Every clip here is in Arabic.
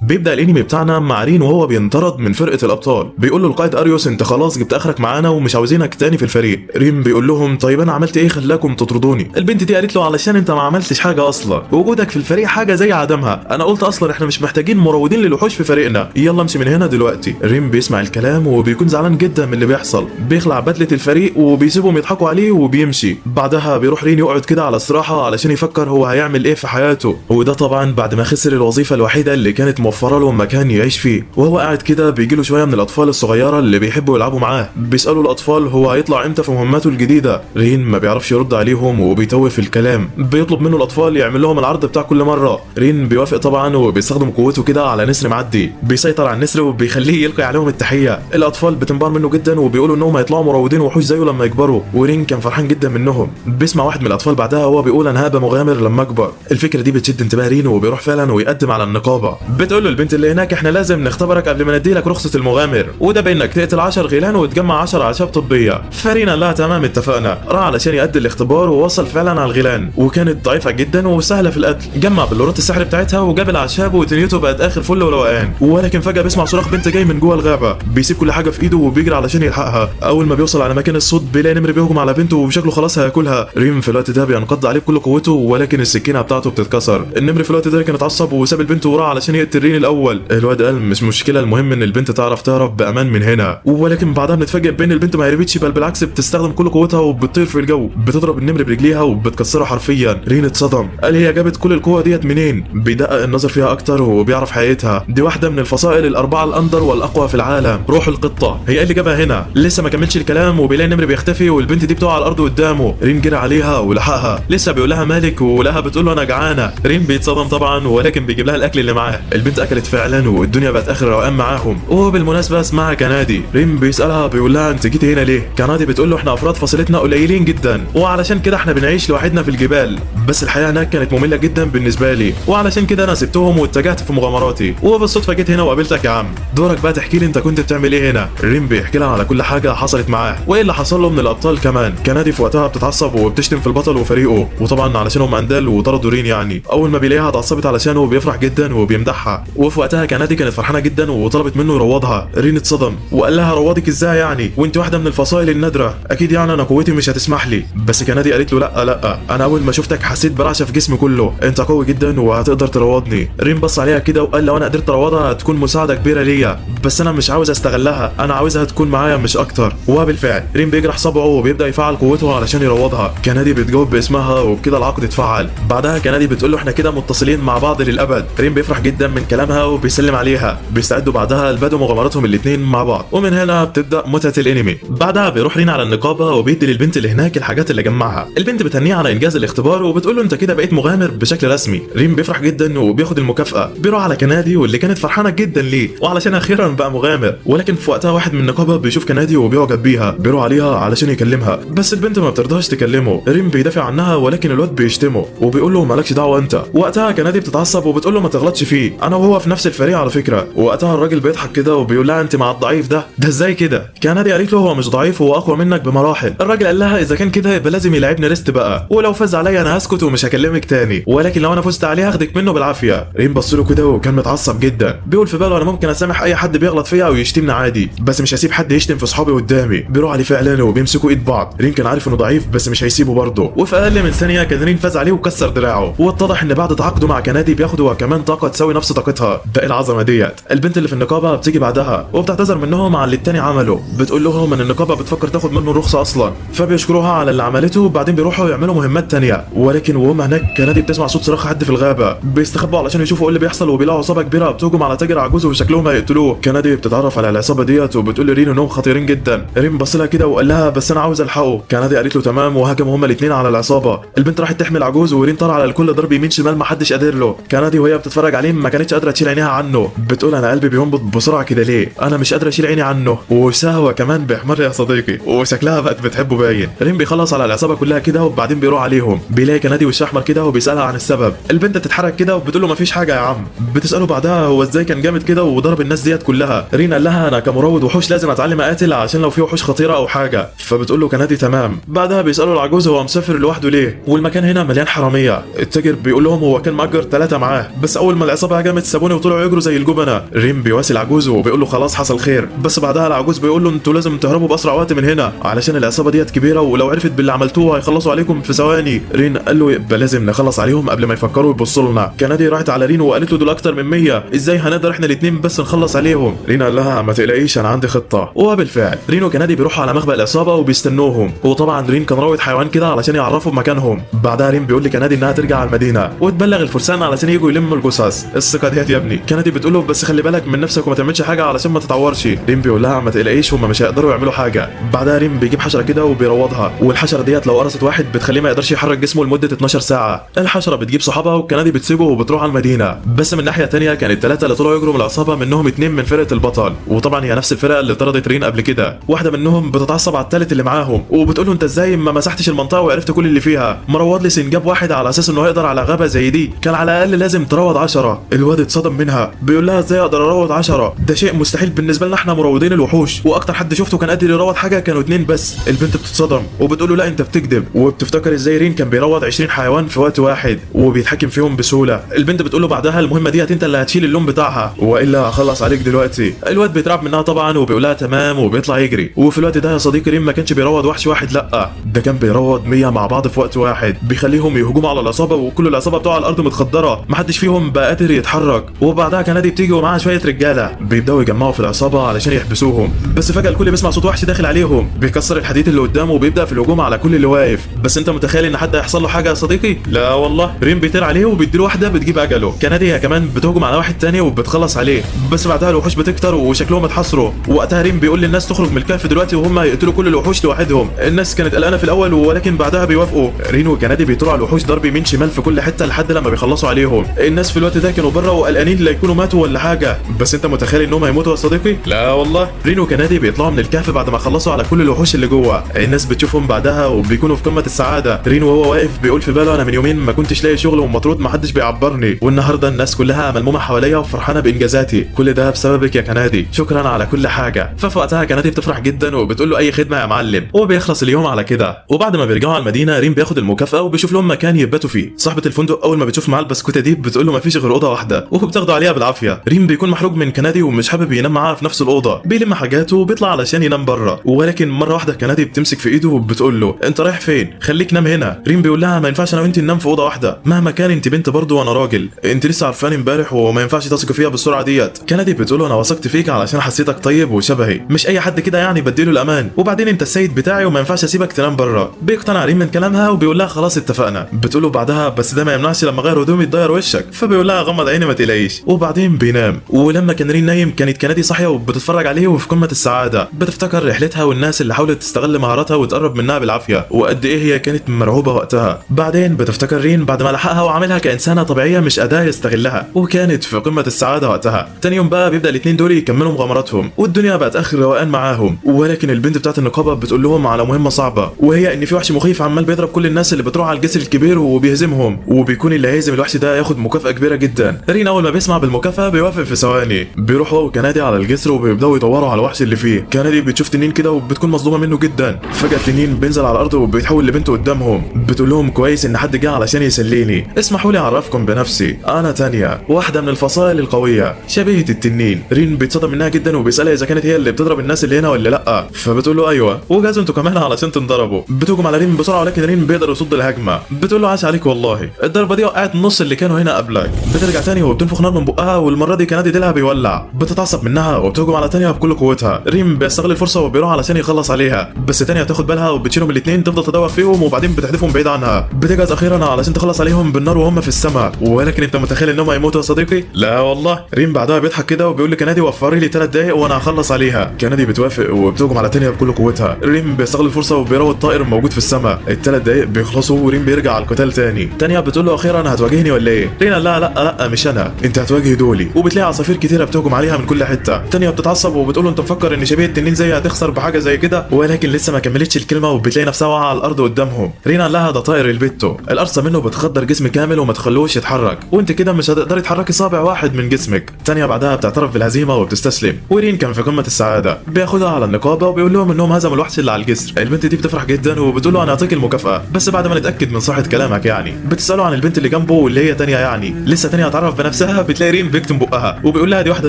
بيبدا الانمي بتاعنا مع رين وهو بينطرد من فرقه الابطال. بيقول له القائد اريوس انت خلاص جبت اخرك معانا ومش عاوزينك تاني في الفريق. رين بيقول لهم طيب انا عملت ايه خلاكم تطردوني؟ البنت دي قالت له علشان انت ما عملتش حاجه اصلا، وجودك في الفريق حاجه زي عدمها. انا قلت اصلا احنا مش محتاجين مروضين للوحوش في فريقنا، يلا امشي من هنا دلوقتي. رين بيسمع الكلام وبيكون زعلان جدا من اللي بيحصل. بيخلع بدله الفريق وبيسيبهم يضحكوا عليه وبيمشي. بعدها بيروح رين يقعد كده على استراحه علشان يفكر هو هيعمل ايه في حياته، وده طبعا بعد ما خسر الوظيفه الوحيده اللي كانت موفره له مكان يعيش فيه. وهو قاعد كده بيجي له شويه من الاطفال الصغيره اللي بيحبوا يلعبوا معاه. بيسالوا الاطفال هو هيطلع امتى في مهمته الجديده. رين ما بيعرفش يرد عليهم وبيتوه في الكلام. بيطلب منه الاطفال يعمل لهم العرض بتاع كل مره. رين بيوافق طبعا وبيستخدم قوته كده على نسر معدي. بيسيطر على النسر وبيخليه يلقي عليهم التحيه. الاطفال بتنبهر منه جدا وبيقولوا انهم هيطلعوا مروضين وحوش زيه لما يكبروا، ورين كان فرحان جدا منهم. بيسمع واحد من الاطفال بعدها وهو بيقول انا هبقى مغامر لما اكبر. الفكره دي بتشد انتباه رين وبيروح فعلا ويقدم على النقابه. بتقول له البنت اللي هناك احنا لازم نختبرك قبل ما نديلك رخصه المغامر، وده بانك تقتل 10 غيلان وتجمع 10 اعشاب طبيه. فرين قال لها تمام اتفقنا. راح علشان يأدي الاختبار ووصل فعلا على الغيلان، وكانت ضعيفه جدا وسهله في القتل. جمع بلورات السحر بتاعتها وجاب الاعشاب ودنيته بقت اخر فل وروقان. ولكن فجاه بيسمع صراخ بنت جاي من جوه الغابه. بيسيب كل حاجه في ايده وبيجري علشان يلحقها. اول ما بيوصل على مكان الصوت بيلاقي نمر بيهجم على بنته وشكله خلاص هياكلها. ريم في الوقت ده بينقض عليه بكل قوته ولكن السكينه بتاعته بتتكسر. النمر في الوقت ده كان اتعصب وساب البنت وراه علشان يقتل رين الاول. الواد قال مش مشكله، المهم ان البنت تعرف تهرب بامان من هنا. ولكن بعدها بنتفاجئ بان البنت ما هربتش، بل بالعكس بتستخدم كل قوتها وبتطير في الجو. بتضرب النمر برجليها وبتكسره حرفيا. رين اتصدم، قال هي جابت كل القوه ديت منين؟ بيدقق النظر فيها اكتر وبيعرف حقيقتها. دي واحده من الفصائل الاربعه الاندر والاقوى في العالم، روح القطه هي اللي جابها هنا. لسه ما كملش الكلام وبيلاقي النمر بيختفي والبنت دي بتقع على الارض قدامه. رين جرى عليها ولحقها. لسه بيقول لها مالك ولها بتقول له انا جعانه. رين بيتصدم طبعا ولكن بيجيب لها الاكل اللي معاه. البنت اكلت فعلا والدنيا بقت اخر روقان معاهم. وبالمناسبه اسمها كنادي. رين بيسالها بيقول لها انت جيتي هنا ليه؟ كنادي بتقول له احنا افراد فصيلتنا قليلين جدا وعلشان كده احنا بنعيش لوحدنا في الجبال، بس الحياه هناك كانت ممله جدا بالنسبه لي وعلشان كده انا سبتهم واتجهت في مغامراتي وبالصدفه جيت هنا وقابلتك يا عم. دورك بقى تحكي لي انت كنت بتعمل ايه هنا. رين بيحكي لها على كل حاجه حصلت معاه وايه اللي حصل له من الابطال كمان. كنادي في وقتها بتتعصب وبتشتم في البطل وفريقه، وطبعا علشان هم اندال وطردوا رين يعني. اول ما بيلاقيها اتعصبت علشانه بيفرح جدا وبيمدحها. وفي وقتها كنادي كانت فرحانه جدا وطلبت منه يروضها. رين اتصدم وقال لها روضك ازاي يعني وانت واحده من الفصائل النادره؟ اكيد يعني انا قوتي مش هتسمح لي. بس كنادي قالت له لا انا اول ما شفتك حسيت برعشه في جسمي كله، انت قوي جدا وهتقدر تروضني. رين بص عليها كده وقال لو انا قدرت اروضها هتكون مساعده كبيره ليا، بس انا مش عاوز استغلها، انا عاوزها تكون معايا مش اكتر. وبالفعل رين بيجرح صبعه وبيبدا يفعل قوته علشان يروضها. كنادي بتجاوب باسمها وبكده العقد اتفعل. بعدها كنادي بتقول له احنا كده متصلين مع بعض للابد. رين بيفرح جدا من كلامها وبيسلم عليها. بيستعدوا بعدها لبدء مغامراتهم الاثنين مع بعض، ومن هنا بتبدا متعه الانمي. بعدها بيروح رين على النقابه وبيدي للبنت اللي هناك الحاجات اللي جمعها. البنت بتهنيه على انجاز الاختبار وبتقول له انت كده بقيت مغامر بشكل رسمي. رين بيفرح جدا وبياخد المكافاه. بيروح على كنادي واللي كانت فرحانه جدا ليه وعلشان اخيرا بقى مغامر. ولكن في وقتها واحد من النقابه بيشوف كنادي وبيعجب بيها. بيروح عليها علشان يكلمها بس البنت ما بترضاش تكلمه. رين بيدافع عنها ولكن الواد بيشتمه وبيقول له مالكش دعوه انت. وقتها كنادي بتتعصب وبتقول له ما تغلطش فيه، انا وهو في نفس الفريق على فكره. وقتها الراجل بيضحك كده وبيقول لها انت مع الضعيف ده ازاي كده؟ كنادي قالت له هو مش ضعيف هو اقوى منك بمراحل. الراجل قال لها اذا كان كده يبقى لازم يلعبني ريست بقى، ولو فاز عليا انا هسكت ومش هكلمك تاني، ولكن لو انا فزت عليه هاخدك منه بالعافيه. رين بص له كده وكان متعصب جدا. بيقول في باله انا ممكن اسامح اي حد بيغلط فيا او يشتمني عادي، بس مش هسيب حد يشتم في صحابي قدامي. بيروح عليه فعلا وبيمسكوا ايد بعض. رين كان عارف انه ضعيف بس مش هيسيبه برضه. وفي اقل من ثانيه كان رين فاز عليه وكسر دراعه. واتضح ان بعد تعاقده مع كنادي بياخد هو كمان طاقه تساوي نفس طاقتها. ده ايه العظمه ديت؟ البنت اللي في النقابه بتيجي بعدها وبتعتذر منهم على اللي التاني عمله. بتقول لهم ان النقابه بتفكر تاخد منه الرخصه اصلا، فبيشكروها على اللي عملته وبعدين بيروحوا يعملوا مهمات تانية. ولكن وهم هناك كنادي بتسمع صوت صراخ حد في الغابه. بيستخبوا علشان يشوفوا ايه اللي بيحصل وبيلاقوا عصابه كبيره بتهجم على تاجر عجوز وشكلهم هيقتلوه. كنادي بتتعرف على العصابه ديت وبتقول لرين انهم خطيرين جدا. رين بص لها كده وقال لها بس انا عاوز الحقه. كنادي قالت له تمام وهجموا هما الاثنين على العصابه. البنت راحت تحمل عجوز ورين طار على الكل ضرب يمين شمال ما حدش قادر له. كنادي وهي بتتفرج عليه ما كانتش قادره تشيل عينيها عنه. بتقول انا قلبي بينبض بسرعه كده ليه؟ انا مش قادره اشيل عيني عنه ووشها هو كمان بيحمر يا صديقي وشكلها بقت بتحبه باين. رين بيخلص على العصابه كلها كده وبعدين بيروح عليهم. بيلاقي كنادي وشه احمر كده وبيسالها عن السبب. البنت بتتحرك كده وبتقول له مفيش حاجه يا عم. بتساله بعدها هو ازاي كان جامد كده وضرب الناس ديت كلها. رين قال لها انا كمروض وحوش لازم اتعلم اقاتل عشان لو في وحوش خطيره او حاجه. فبتقول له كنادي تمام. بعدها بيسالوا العجوز هو مسافر لوحده ليه والمكان هنا مليان حراميه. التاجر بيقول لهم هو كان مأجر 3 معاه، بس اول ما العصابه هجمت سابوني وطلعوا يجروا زي الجبنه. ريم بيواسي العجوز وبيقول له خلاص حصل خير، بس بعدها العجوز بيقول له انتوا لازم تهربوا باسرع وقت من هنا علشان العصابه ديت كبيره ولو عرفت باللي عملتوه هيخلصوا عليكم في ثواني. رين قال له يبقى لازم نخلص عليهم قبل ما يفكروا يبصوا لنا. كندي راحت على رين وقالت له دول اكتر من 100، ازاي هنقدر احنا الاثنين بس نخلص عليهم؟ رين قال لها ما تقلقيش انا عندي خطه. وبالفعل رين وكندي بيروحوا على مخبأ العصابه وبيستنوهم، وطبعا رين كان راود حيوان كده علشان يعرفوا مكانهم. بعدها رين بيقول لكندي انها ترجع على المدينه وتبلغ الفرسان علشان يجوا يلموا الجثث. الثقه ديت يا ابني. كندي بتقول له بس خلي بالك من نفسك وما تعملش حاجه علشان ما تتعورش. رين بيقول لها ما تقلقيش هم مش هيقدروا يعملوا حاجه. بعدها رين بيجيب حشره كده وبيروضها، والحشره ديت لو قرصت واحد بتخليه ما يقدرش يحرك جسمه لمده 12 ساعه. الحشره بتجيب صحابها وكندي بتسيبه وبتروح على المدينه. بس من ناحيه ثانيه كان الثلاثه اللي طلعوا يجروا من العصابه منهم 2 من فرقه البطل، وطبعا هي نفس الفرقه اللي طردت رين قبل كده. واحده منهم بتتعصب على الثالث اللي معاهم وبتقول له انت ازاي ما مسحتش المنطقه وعرفت كل اللي فيها؟ مروض لي سنجاب واحد على اساس انه يقدر على غابه زي دي، كان على الاقل لازم تروض 10. الواد اتصدم منها بيقول لها ازاي اقدر اروض 10؟ ده شيء مستحيل بالنسبه لنا احنا مروضين الوحوش، واكتر حد شفته كان قادر يروض حاجه كانوا 2 بس. البنت بتتصدم وبتقول له لا انت بتكذب، وبتفتكر ازاي رين كان بيروض 20 حيوان في وقت واحد وبيتحكم فيهم بسهوله. البنت بتقول له بعدها المهمه ديت انت اللي هتشيل اللون بتاعها والا هخلص عليك دلوقتي. الواد بيترعب منها طبعا وبيقول لها تمام وبيطلع يجري. وفي الوقت ده يا صديقي رين ما كانش بيروض وحش واحد، لا ده كان بيروض 100 مع بعض في وقت واحد، بيخليهم يهجموا على العصابه وكل العصابه بتوع الارض متخدره محدش فيهم بقى قادر يتحرك. وبعدها كندي بتيجي ومعاها شويه رجاله بيبداوا يجمعوا في العصابه علشان يحبسوهم. بس فجاه الكل بيسمع صوت وحش داخل عليهم بيكسر الحديد اللي قدامه وبيبدا في الهجوم على كل اللي واقف. بس انت متخيل ان حد هيحصل له حاجه يا صديقي؟ لا والله. رين بيطير عليه وبيديله واحده بتجيب اجله. كندي هي كمان بتهجم على واحد تاني وبتخلص عليه. بس بعدها الوحوش بتكتر وشكلهم اتحصروا. وقتها رين بيقول للناس تخرج من الكهف دلوقتي وهم هيقتلوا كل الوحوش لوحدهم. الناس كانت قلقانه في الاول ولكن بعدها بيوافقوا. رين وكندي بيطلعوا على الوحوش ضرب يمين شمال في كل حته لحد لما بيخلصوا عليهم. الناس في الوقت ده كانوا بره وقلقانين لا يكونوا ماتوا ولا حاجه. بس انت متخيل انهم هيموتوا يا صديقي؟ لا والله. رين وكندي بيطلعوا من الكهف بعد ما خلصوا على كل الوحوش اللي جوه. الناس بتشوفهم بعدها وبيكونوا في قمه السعاده. رين وهو واقف بيقول في باله انا من يومين ما كنتش لاقي شغل ومطرود ما حدش بيعبرني، والنهارده الناس كلها ملمومه حواليا وفرحانه بانجازاتي، كل ده بسببك يا كندي، شكرا على كل حاجه. ففي وقتها كندي بتفرح جدا وبتقول له اي خدمه يا معلم، وبيخلص اليوم على كده. وبعد ما بيرجعوا على المدينه رين بياخد المكافاه وبيشوف لهم مكان يباتوا فيه. صاحبه الفندق اول ما بتشوف معاه البسكوته دي بتقول له ما فيش غير اوضه واحده وبتاخده عليها بالعافيه. رين بيكون محروق من كندي ومش حابب ينام معاها في نفس الاوضه، بيلم حاجاته وبيطلع علشان ينام بره. ولكن مره واحده كندي بتمسك في ايده وبتقول له انت رايح فين؟ خليك نام هنا. رين بيقول لها ما ينفعش انا وانت ننام في اوضه واحده مهما كان، انت بنت برضه وانا راجل، انت لسه عارفاني امبارح وما ينفعش تثقي فيها بالسرعه ديت. كندي بتقول له انا وثقت فيك علشان حسيتك طيب وشبهي، مش اي حد كده يعني بديله الامان، وبعدين انت السيد بتاعي وما ينفعش اسيبك تنام بره. بيقتنع رين من كلامها وبيقول لها خلاص اتفقنا. بتقول له بعدها بس ده ما يمنعش لما اغير هدومي تضير وشك. فبيقول لها غمض عيني ما تقلقيش. وبعدين بينام. ولما كان رين نايم كانت كندي صاحيه وبتتفرج عليه وفي قمه السعاده، بتفتكر رحلتها والناس اللي حاولت تستغل مهاراتها وتقرب منها بالعافيه وقد ايه هي كانت مرعوبه وقتها. بعدين بتفتكر رين بعد ما لحقها وعاملها كانسانه طبيعيه مش اداه يستغلها، وكانت في قمه السعاده وقتها. تاني يوم بقى بيبدا الاثنين دول يكملوا مغامراتهم والدنيا بقت اخر روقان معاهم. ولكن البنت بتاعت النقابه بتقول لهم على مهمه صعبه، وهي ان في وحش مخيف عمال بيضرب كل الناس اللي بتروح على الجسر الكبير وبيهزمهم، وبيكون اللي هيهزم الوحش ده ياخد مكافاه كبيره جدا. رين اول ما بيسمع بالمكافاه بيوافق في ثواني. بيروح هو وكندي على الجسر وبيبداوا يدوروا على الوحش اللي فيه. كندي بتشوف تنين كده وبتكون مصدومه منه جدا. فجاه التنين بينزل على الارض وبيتحول لبنته قدامهم. بتقول لهم كويس ان حد جه علشان يسليني، اسمحوا لي اعرفكم بنفسي، انا تانيا واحده من الفصائل القويه شبيهه التنين. رين بيتصدم منها جدا وبيسالها اذا كانت هي اللي بتضرب الناس اللي هنا ولا لا. فبتقول له ايوه وجازوا انتوا كمان علشان تنضربوا. بتهجم على رين بسرعه ولكن رين بيقدر يصد الهجمه. بتقول له عاش عليك والله، الضربه دي وقعت نص اللي كانوا هنا قبلك. بترجع تاني وبتنفخ نار من بقها والمره دي كندي ديلها بيولع. بتتعصب منها وبتهجم على تانيا بكل قوتها. رين بيستغل الفرصه وبيروح علشان يخلص عليها، بس تانيا بتاخد بالها وبتشيلهم الاثنين تفضل تدور فيهم وبعدين بتحدفهم بعيد عنها. بتجهز اخيرا علشان تخلص عليهم بالنار وهم في السماء. ولكن انت متخيل انهم هيموتوا يا صديقي؟ لا والله. رين بعدها بيضحك كده وبيقول لكندي وفري لي 3 دقايق وانا هخلص عليها. كندي بتوافق وبتهجم على تانيا بكل قوتها. رين بيستغل الفرصه وبيروض طائر موجود في السماء. ال3 دقايق بيخلصوا ورين بيرجع على القتال تاني. تانيا بتقول له اخيرا هتواجهني ولا ايه؟ رين لا لا لا مش انا، انت هتواجه دولي. وبتلاقي عصافير كتيره بتهجم عليها من كل حته. تانيا بتتعصب وبتقول له انت مفكر ان شبيه التنين زي هتخسر بحاجه زي كده؟ ولكن لسه ما كملتش الكلمه وبتلاقي نفسها واقعه على الارض قدامهم. رين قال لها ده طائر البيتو، القرصه منه بتخدر جسم كامل وما تخلوش يتحرك، وانت كده مش هتقدري تحركي صابع واحد من جسمك. تانيا بعدها بتعترف بالهزيمه وبتستسلم. ورين كان في قمه السعاده، بياخدها على النقابه وبيقول لهم انهم هزموا الوحش اللي على الجسر. البنت دي بتفرح جدا وبتقول له انا هعطيك المكافاه بس بعد ما نتاكد من صحه كلامك. يعني بتساله عن البنت اللي جنبه واللي هي تانيا، يعني لسه تانيا هتعرف بنفسها نفسها بتلاقي رين بيكتم بقها وبيقول لها دي واحده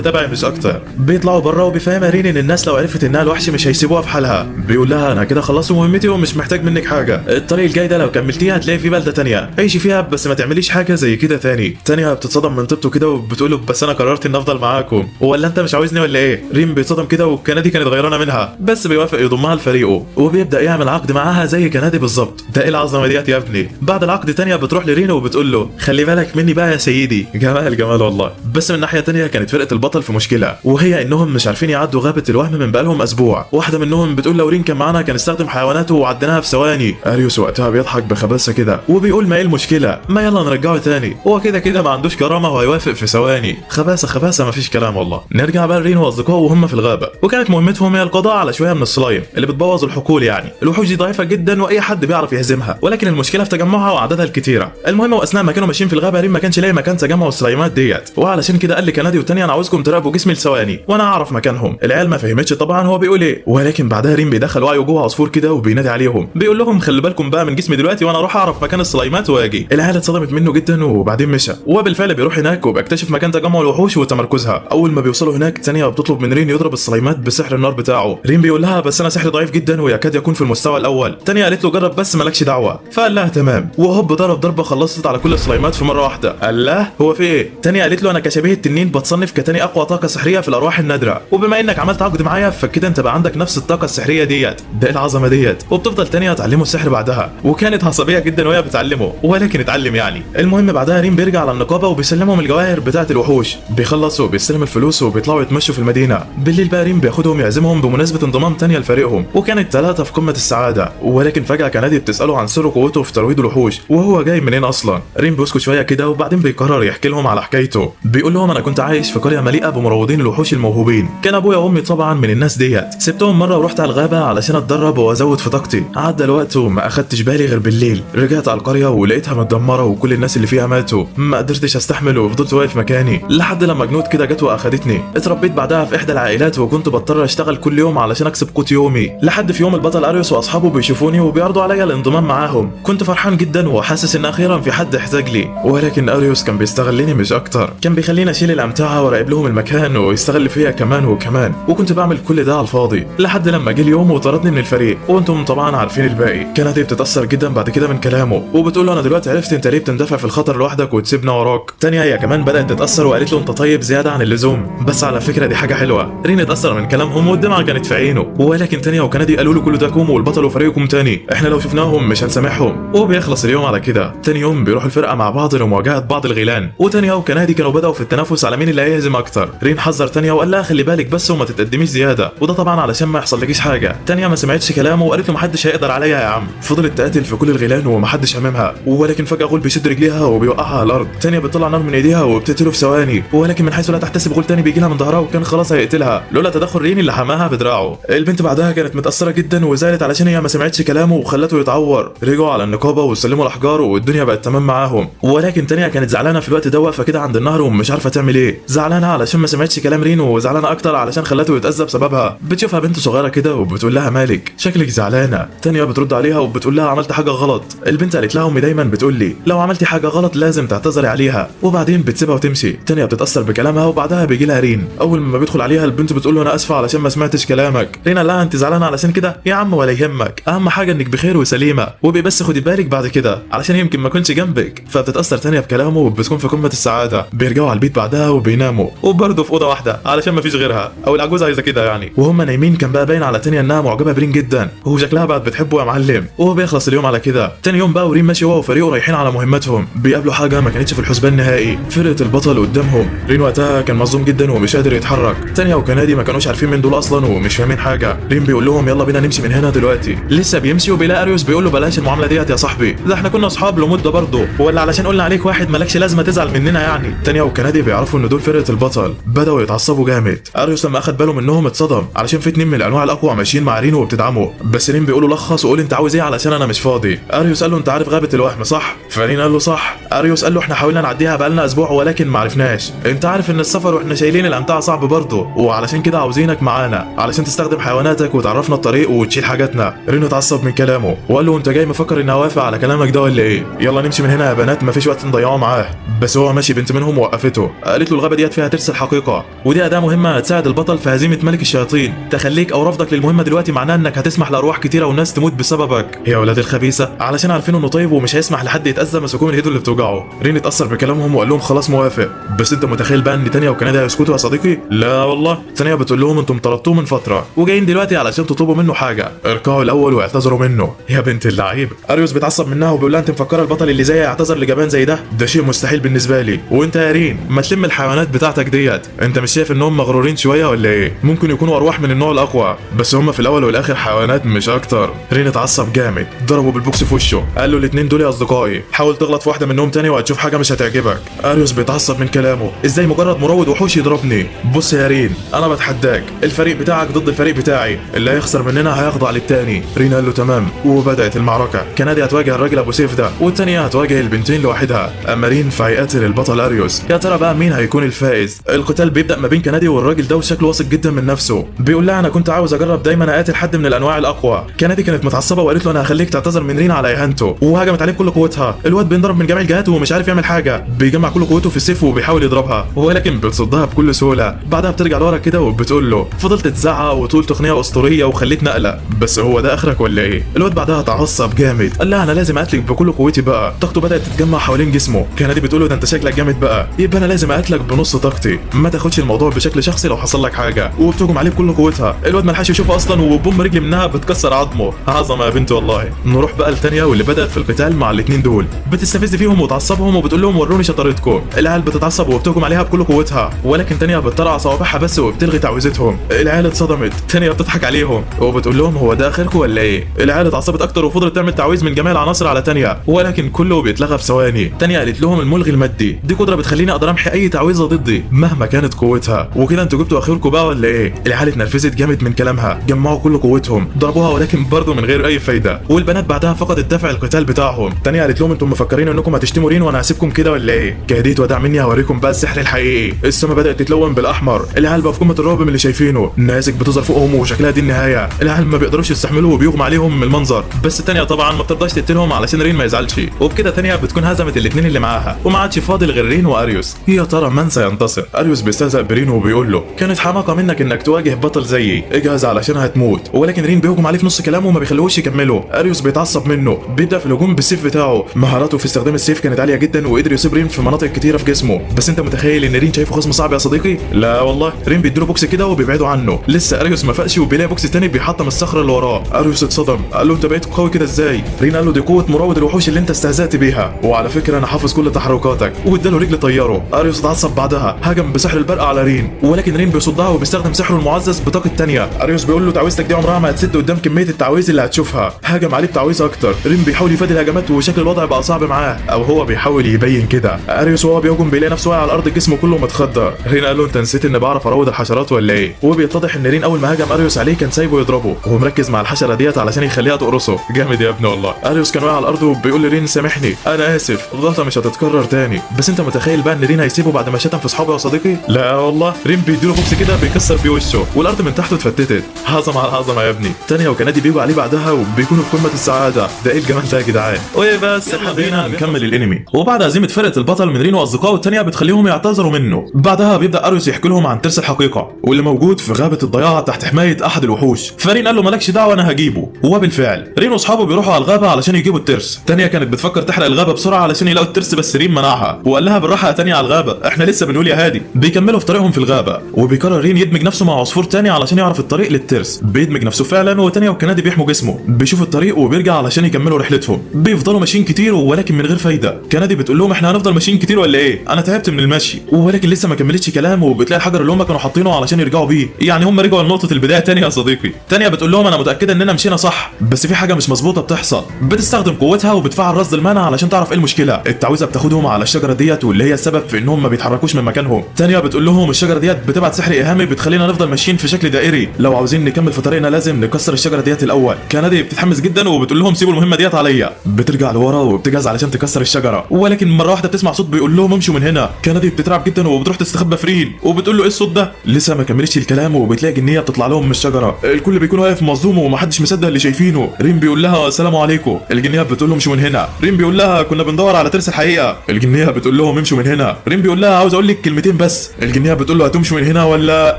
تبعي مش اكتر. بيطلعوا بره وبيفهمها رين ان الناس لو عرفت انها الوحش مش هيسيبوها في حالها. بيقول لها انا كده خلصت مهمتي ومش محتاج منك حاجه، الطريق الجاي ده لو كملتيه هتلاقي في بلده تانية عيشي فيها بس ما تعمليش حاجه زي كده تاني. تانية بتتصدم من طيبته كده وبتقول له بس انا قررت اني افضل معاكم، ولا انت مش عاوزني ولا ايه؟ رين بيتصدم كده وكندي كانت غيرانه منها بس بيوافق يضمها لفريقه وبيبدا يعمل عقد معاها زي كندي بالظبط. ده ايه العظمه ديت يا ابني؟ بعد العقد تانية بتروح لرين وبتقول له خلي بالك مني بقى يا سيدي. جمال جمال والله. بس من ناحيه تانية كانت فرقه البطل في مشكله، وهي انهم مش عارفين يعدوا غابه الوهم من بقالهم اسبوع. واحده منهم بتقول لو رين كان معانا كان استخدم حيواناته وعديناها في ثواني. اريوس وقتها بيضحك بخباثه كده وبيقول ما ايه المشكله، ما يلا نرجعه تاني، هو كده كده ما عندوش كرامه وهيوافق في ثواني. خباثه خباثه ما فيش كلام والله. نرجع بقى لرين واصدقائه وهم في الغابه، وكانت مهمتهم هي القضاء على شويه من السلايم اللي بتبوظ الحقول. يعني الوحوش دي ضعيفه جدا واي حد بيعرف يهزمها، ولكن المشكله في تجمعها وعددها الكتيره. المهم واثناء ما كانوا ماشيين في الغابه رين ما كانش لاقي مكان تجمع السلايمات ديت، وعلشان كده قال لكندي والتانية انا عاوزكم تراقبوا جسمي لثواني وانا اعرف مكانهم. العيال ما فهمتش طبعا هو بيقول ايه، ولكن بعدها رين بيدخل وعيه جوه عصفور كده وبينادي عليهم بيقول لهم خلي بالكم بقى من جسمي دلوقتي وانا اروح اعرف مكان السلايمات واجي. العيال اتصدمت منه جدا وبعدين مشى، وبالفعل بيروح هناك وبيكتشف مكان تجمع الوحوش وتمركزها. اول ما بيوصلوا هناك تانية بتطلب من رين يضرب السلايمات بسحر النار بتاعه. رين بيقول لها بس انا سحري ضعيف جدا ويكاد يكون في المستوى الاول. تانية قالت له جرب بس مالكش دعوه، فقال لها تمام، وهوب ضرب ضربه خلصت على كل السلايمات في مره واحده. قال له هو في ايه؟ تانية قالت له انا كشبيه التنين بتصنف كتاني اقوى طاقه سحريه في الارواح النادره، وبما انك عملت عقد معايا فكده انت بقى عندك نفس الطاقه السحريه ديت. ده العظمه ديت. وبتفضل تانية تعلمه السحر بعدها، وكانت عصبيه جدا وهي بتعلمه ولكن اتعلم يعني. المهم بعدها رين بيرجع على النقابه وبيسلمهم الجواهر بتاعه الوحوش، بيخلص وبيستلم الفلوس وبيطلعوا يتمشوا في المدينه. بالليل بقى رين بياخدهم يعزمهم بمناسبه انضمام تانية لفريقهم، وكانت ثلاثه في قمه السعاده. ولكن فجاه كندي بتساله عن سر قوته في ترويض الوحوش وهو جاي منين اصلا. رين بيسكت شويه كده وبعدين بيقرر يحكي لهم على حكايته. بيقول لهم انا كنت عايش في قريه مليئه بمروضين الوحوش الموهوبين، كان ابويا وامي طبعا من الناس ديت. سبتهم مره ورحت على الغابه علشان اتدرب وازود في طاقتي. عدى الوقت وما اخدتش بالي غير بالليل. رجعت على القريه ولقيتها متدمره وكل الناس اللي فيها ماتوا. ما قدرتش استحمل وفضلت واقف مكاني لحد لما جنود كده جت واخدتني. اتربيت بعدها في احدى العائلات وكنت بضطر اشتغل كل يوم علشان اكسب قوت يومي، لحد في يوم البطل اريوس واصحابه بيشوفوني وبيعرضوا عليا الانضمام معاهم. كنت فرحان جدا وحاسس ان اخيرا في حد احتاج لي، ولكن اريوس كان بيستغلني مش اكتر. كان بيخليني اشيل الامتعه وراقب لهم المكان ويستغل فيا كمان وكمان، وكنت بعمل كل ده على الفاضي لحد لما جه اليوم وطردني من الفريق. وانتم طبعا عارفين الباقي. كندي بتتاثر جدا بعد كده من كلامه وبتقول له انا دلوقتي عرفت انت ليه بتندفع في الخطر لوحدك وتسيبنا وراك. تانية هي كمان بدات تتاثر وقالت له انت طيب زياده عن اللزوم، بس على فكره دي حاجه حلوه. رين اتاثر من كلامهم والدمعه كانت في عينه، ولكن تانية وكندي قالوا له كل ده كوم والبطل وفريقكم تاني، احنا لو شفناهم مش هنسامحهم. وبيخلص اليوم على كده. تاني يوم بيروحوا الفرقه مع بعض لمواجهه بعض الغيلان، وتانية وكندي كانوا بداوا في التنافس على مين اللي هيهزم اكتر. رين حذر تانية وقال لها خلي بالك بس وما تتقدميش زياده، وده طبعا علشان ما يحصلكيش حاجه. تانية ما سمعتش كلامه وقالت له محدش هيقدر عليا يا عم. فضلت تقاتل في كل الغيلان ومحدش هممها، ولكن فجاه غول بيشد رجليها وبيوقعها على الارض. تانية بتطلع نار من ايديها وبتقتله في ثواني، ولكن من حيث لا تحتسب غول تاني بيجي لها من ظهرها وكان خلاص هيقتلها لولا تدخل رين اللي حماها بدراعه. البنت بعدها كانت متاثره جدا وزعلت علشان هي ما سمعتش كلامه وخلته يتعور. رجعوا على النقابه وسلموا الاحجار والدنيا بقت تمام معاهم، ولكن تانية كانت زعلانه في الوقت ده واقفه كده عند النهر ومش عارفه تعمل ايه. زعلانه علشان ما سمعتش كلام رين وزعلانه اكتر علشان خلته يتاذى بسببها. بتشوفها بنت صغيره كده وبتقول لها مالك شكلك زعلانه. تانية بترد عليها وبتقول لها عملت حاجه غلط. البنت قالت لها امي دايما بتقول لي لو عملتي حاجه غلط لازم تعتذري عليها، وبعدين بتسيبها وتمشي. تانية بتتاثر بكلامها وبعدها بيجي لها رين. اول ما بيدخل عليها البنت بتقول له انا اسفه علشان ما سمعتش كلامك. رين قال لها انت زعلانه علشان كده يا عم ولا يهمك، اهم حاجه انك بخير وسليمه، وبس خدي بالك بعد كده علشان يمكن ما كنتش جنبك. فبتتاثر تانية بكلامه وبتكون في قمه السعاده. بيرجعوا على البيت بعدها وبيناموا وبرضه في اوضه واحده علشان ما فيش غيرها، او العجوز عايزه كده يعني. وهم نايمين كان بقى باين على تانية انها معجبه برين جدا، وهو شكلها بقت بتحبه يا معلم. وهو بيخلص اليوم على كده. تاني يوم بقى ورين ماشي هو وفريقه رايحين على مهمتهم، بيقابلوا حاجه ما كانتش في الحسبان نهائي. فرقه البطل قدامهم. رين وقتها كان مصدوم جدا ومش قادر يتحرك. تانية وكندي ما كانوش عارفين مين دول اصلا ومش فاهمين حاجه. رين بيقول لهم يلا بينا نمشي من هنا دلوقتي. لسه بيمشي وبيلاقي اريوس بيقول له بلاش المعامله ديت يا صاحبي، ده احنا كنا اصحاب لمده برضه، ولا علشان قلنا عليك واحد مالكش لازمه تزعل مننا يعني. تانية وكندي بيعرفوا ان دول فرقه البطل، بداوا يتعصبوا جامد. اريوس لما اخد باله منهم اتصدم علشان في اتنين من الانواع الاقوى ماشيين مع رين وبتدعمه، بس رين بيقول له لخص وقول انت عاوز ايه علشان انا مش فاضي. اريوس قال له انت عارف غابه الوهم صح؟ فرين قال له صح. اريوس قال له احنا حاولنا نعديها بقالنا اسبوع ولكن ما عرفناش، انت عارف ان السفر واحنا شايلين الامتعه صعب برضه، وعلشان كده عاوزينك معانا علشان تستخدم حيواناتك وتعرفنا الطريق وتشيل حاجاتنا. رين اتعصب من كلامه وقال له انت جاي مفكر اني هوافق على كلامك ده ولا ايه؟ يلا نمشي من هنا يا بنات مفيش وقت نضيعه معاه. بس هو ماشي بنت منهم وقفته، قالت له الغابه ديت فيها ترس الحقيقه، ودي اداه مهمه هتساعد البطل في هزيمه ملك الشياطين. تخليك او رفضك للمهمه دلوقتي معناه انك هتسمح لارواح كتيره والناس تموت بسببك يا ولاد الخبيثه، علشان عارفين انه طيب ومش هيسمح لحد يتاذى مسكوه من ايده اللي بتوجعه. رين اتاثر بكلامهم وقال لهم خلاص موافق. بس انت متخيل بقى ان تانيا وكندا هيسكتوا يا صديقي؟ لا والله. تانيا بتقول لهم انتم طردتوه من فتره وجايين دلوقتي علشان تطلبوا منه حاجه، اركعوا الاول واعتذروا منه. يا بنت اللعيب. اريوس بيتعصب منها وبيقول لها انت مفكره البطل اللي زيي يعتذر لجبان زي ده شيء مستحيل بالنسبه لي. وانت يا رين ما تلم الحيوانات بتاعتك ديت، انت مش شايف انهم مغرورين شويه ولا ايه؟ ممكن يكونوا ارواح من النوع الاقوى بس هم في الاول والاخر حيوانات مش اكتر. رين اتعصب جامد، ضربه بالبوكس في وشه، قال له الاثنين دول يا اصدقائي حاول تغلط في واحده منهم تاني وهتشوف حاجه مش هتعجبك. اريوس بيتعصب من كلامه، ازاي مجرد مروض وحوش يضربني؟ بص يا رين انا بتحداك، الفريق بتاعك ضد الفريق بتاعي، اللي هيخسر مننا هيخضع للتاني. رين قال له تمام، وبدات المعركه. كنادي هتواجه الراجل ابو سيف ده والتانيه هتواجه البنتين لوحدها، اما رين فهيقاتل البطل اريوس. يا ترى بقى مين هيكون الفائز؟ القتال بيبدا ما بين كنادي والراجل ده وشكله واثق جدا من نفسه، بيقول لها انا كنت عاوز اجرب دايما اقاتل حد من الانواع الاقوى. كنادي كانت متعصبه وقالت له انا هخليك تعتذر من رين على اهانته، وهجمت عليه بكل قوتها. الواد بينضرب من جميع الجهات ومش عارف يعمل حاجه، بيجمع كل قوته في السيف وبيحاول يضربها ولكن بتصدها بكل سهوله. بعدها بترجع لورا كده وبتقول له فضلت تزعق وتقول تقنيه اسطوريه وخليت نقله، بس هو ده اخرك ولا ايه؟ الواد بعدها اتعصب جامد، قال لها انا لازم اقتلك بكل قوتي بقى. طاقته بدات تتجمع حوالين جسمه. كنادي بتقول له ده انت شكلك جامد بقى، يبقى انا لازم اقتلك بنص طاقتي، ما تاخدش الموضوع بشكل شخصي لو حصل لك حاجه. وبتهجم عليه بكل قوتها. الواد ملحقش يشوفه اصلا وبوم رجل منها بتكسر عظمه. عظمه يا بنت والله. نروح بقى لتانيا واللي بدات في القتال مع الاثنين دول، بتستفز فيهم وتعصبهم وبتقول لهم وروني شطارتكم. العيال بتتعصب وبتهجم عليها بكل قوتها ولكن تانيا بتطلع صوابعها بس وبتلغي تعويذتهم. العيال اتصدمت، تانيا بتضحك عليهم وبتقول لهم هو ده اخركم ولا ايه؟ العيال اتعصبت اكتر وفضلت تعمل تعويذ من جميع العناصر على تانيا ولكن كله بيتلغى في ثواني. تانيا قالت لهم الملغي المادي، دي قدره بتخليني اقدر امحي اي تعويذه ضدي مهما كانت قوتها. وكده انتوا جبتوا اخركم بقى ولا ايه؟ العيال اتنرفزت جامد من كلامها، جمعوا كل قوتهم ضربوها ولكن برضه من غير اي فايده. والبنات بعدها فقدت دافع القتال بتاعهم. تانيا قالت لهم انتم مفكرين انكم هتشتموا رين وانا هسيبكم كده ولا ايه؟ كهديت وداع مني هوريكم بقى السحر الحقيقي. السما بدات تتلون بالاحمر، العيال بقى في قمه الرعب من اللي شايفينه، نيازك بتظهر فوقهم وشكلها دي النهايه. العيال ما بيقدروش يستحملوا وبيغمى عليهم من المنظر، بس تانيا طبعا ما بترضاش تقتلهم علشان رين ما يزعلش. وبكده تانيا بتكون هزمت الاثنين اللي معاها وما عادش فاضل غير رين واريوس. يا ترى من سينتصر؟ اريوس بيستهزأ برين وبيقول له كانت حماقه منك انك تواجه بطل زيي، اجهز علشان هتموت. ولكن رين بيهجم عليه في نص كلامه وما بيخليهوش يكمله. اريوس بيتعصب منه، بيبدا في الهجوم بالسيف بتاعه. مهاراته في استخدام السيف كانت عاليه جدا وقدر يصيب رين في مناطق كتيره في جسمه. بس انت متخيل ان رين شايفه خصم صعب يا صديقي؟ لا والله. رين بيديله بوكس كده وبيبعدوا عنه، لسه اريوس ما فاقش وبيلاقي بوكس تاني بيحطم الصخره اللي وراه. اريوس اتصدم، قال له انت بقيت قوي كده ازاي؟ رين قال له دي قوه مراود الوحوش اللي انت استهزأت بيها، وعلى فكره انا حافظ كل تحركاتك، واداله رجل طيره. اريوس اتعصب بعدها، هجم بسحر البرق على رين ولكن رين بيصدها وبيستخدم سحره المعزز بطاقه تانية. اريوس بيقول له تعويذتك دي عمرها ما هتسد قدام كميه التعويذ اللي هتشوفها. هجم عليه بتعويذ اكتر. رين بيحاول يفادي الهجمات وشكل الوضع بقى صعب معاه، او هو بيحاول يبين كده. اريوس وهو بيهجم بيلاقي نفسه واقع على الارض جسمه كله متخدر. رين قال له انت نسيت اني بعرف اروض الحشرات ولا ايه؟ وبيتضح ان رين اول ما هجم اريوس عليه كان سايبه يضربه وهو مركز مع الحشره ديت علشان يخليها تقرصه. جامد يا ابني والله. اريوس كان واقع على الارض وبيقول لرين سامحني انا اسف، الغلطه مش هتتكرر تاني. بس انت متخيل بقى ان رين هيسيبه بعد ما شتم في اصحابه يا صديقي؟ لا والله. رين بيديله بوكس كده بيكسر بيه وشه والارض من تحته اتفتتت. عظمه على عظمه يا ابني. تانيا وكنادي بيجوا عليه بعدها وبيكونوا في قمه السعاده. ده ايه الجمال ده يا جدعان؟ وبس خلينا نكمل الانمي. وبعد هزيمه فرقه البطل من رين واصدقائه التانيه بتخليهم يعتذروا منه. بعدها بيبدا اريوس يحكي لهم عن ترس الحقيقه واللي موجود في غابه الضياع تحت حمايه احد الوحوش. فرين قال له مالكش دعوه انا هجيبه. وبالفعل رين واصحابه بيروحوا على الغابه علشان يجيبوا الترس. تانيا كانت بتفكر تحرق الغابه بسرعه علشان يلاقوا الترس بس رين منعها وقال لها بالراحه يا تانيا على الغابه، احنا لسه بنقول يا هادي. بيكملوا في طريقهم في الغابه وبيقرر رين يدمج نفسه مع عصفور تاني علشان يعرف الطريق للترس. بيدمج نفسه فعلا وتانيا وكنادي بيحموا جسمه. بيشوف الطريق وبيرجع علشان يكملوا رحلتهم. بيفضلوا ماشيين كتير ولكن من غير فايده. كنادي بتقول لهم احنا هنفضل ماشيين كتير ولا ايه؟ انا تعبت من المشي. ولكن لسه ما كملتش كلام وبتلاقي الحجر اللي هم كانوا حاطينه علشان يرجعوا بيه، يعني هم رجعوا لنقطه البدايه تاني يا صديقي. تانيا بتقول لهم انا متاكده اننا مشينا صح بس في حاجه مش مظبوطه بتحصل. بتستخدم قوتها وبتفعل رصد المانع علشان تعرف ايه المشكله. التعويذه بتاخدهم على الشجره ديت واللي هي السبب في انهم ما بيتحركوش من مكانهم. تانيا بتقول لهم الشجره ديت بتبعت سحر ايهامي بتخلينا نفضل ماشيين في شكل دائري، لو عاوزين نكمل في طريقنا لازم نكسر الشجره ديت الاول. كنادي بتتحمس جدا وبتقول لهم سيبوا المهمه ديت عليا. بترجع لورا وبتجهز علشان تكسر الشجره ولكن مره واحده بتسمع صوت بيقول لهم امشوا من هنا. كنادي بتترعب جدا وبتروح تستخبى في رين وبتقول له ايه الصوت ده؟ لسه ما كملتش الكلام وبتلاقي جنيه بتطلع لهم من الشجره. الكل بيكون واقف مصدوم ومحدش مصدق اللي شايفينه. رين بيقول لها السلام عليكم. الجنيه بتقول له امشوا من هنا. رين بيقول لها كنا بندور على ترس الحقيقه. الجنيه بتقول لهم لهم امشوا من هنا. ريم بيقول لها عاوز اقول لك كلمتين بس. الجنيه بتقول له هتمشوا من هنا ولا،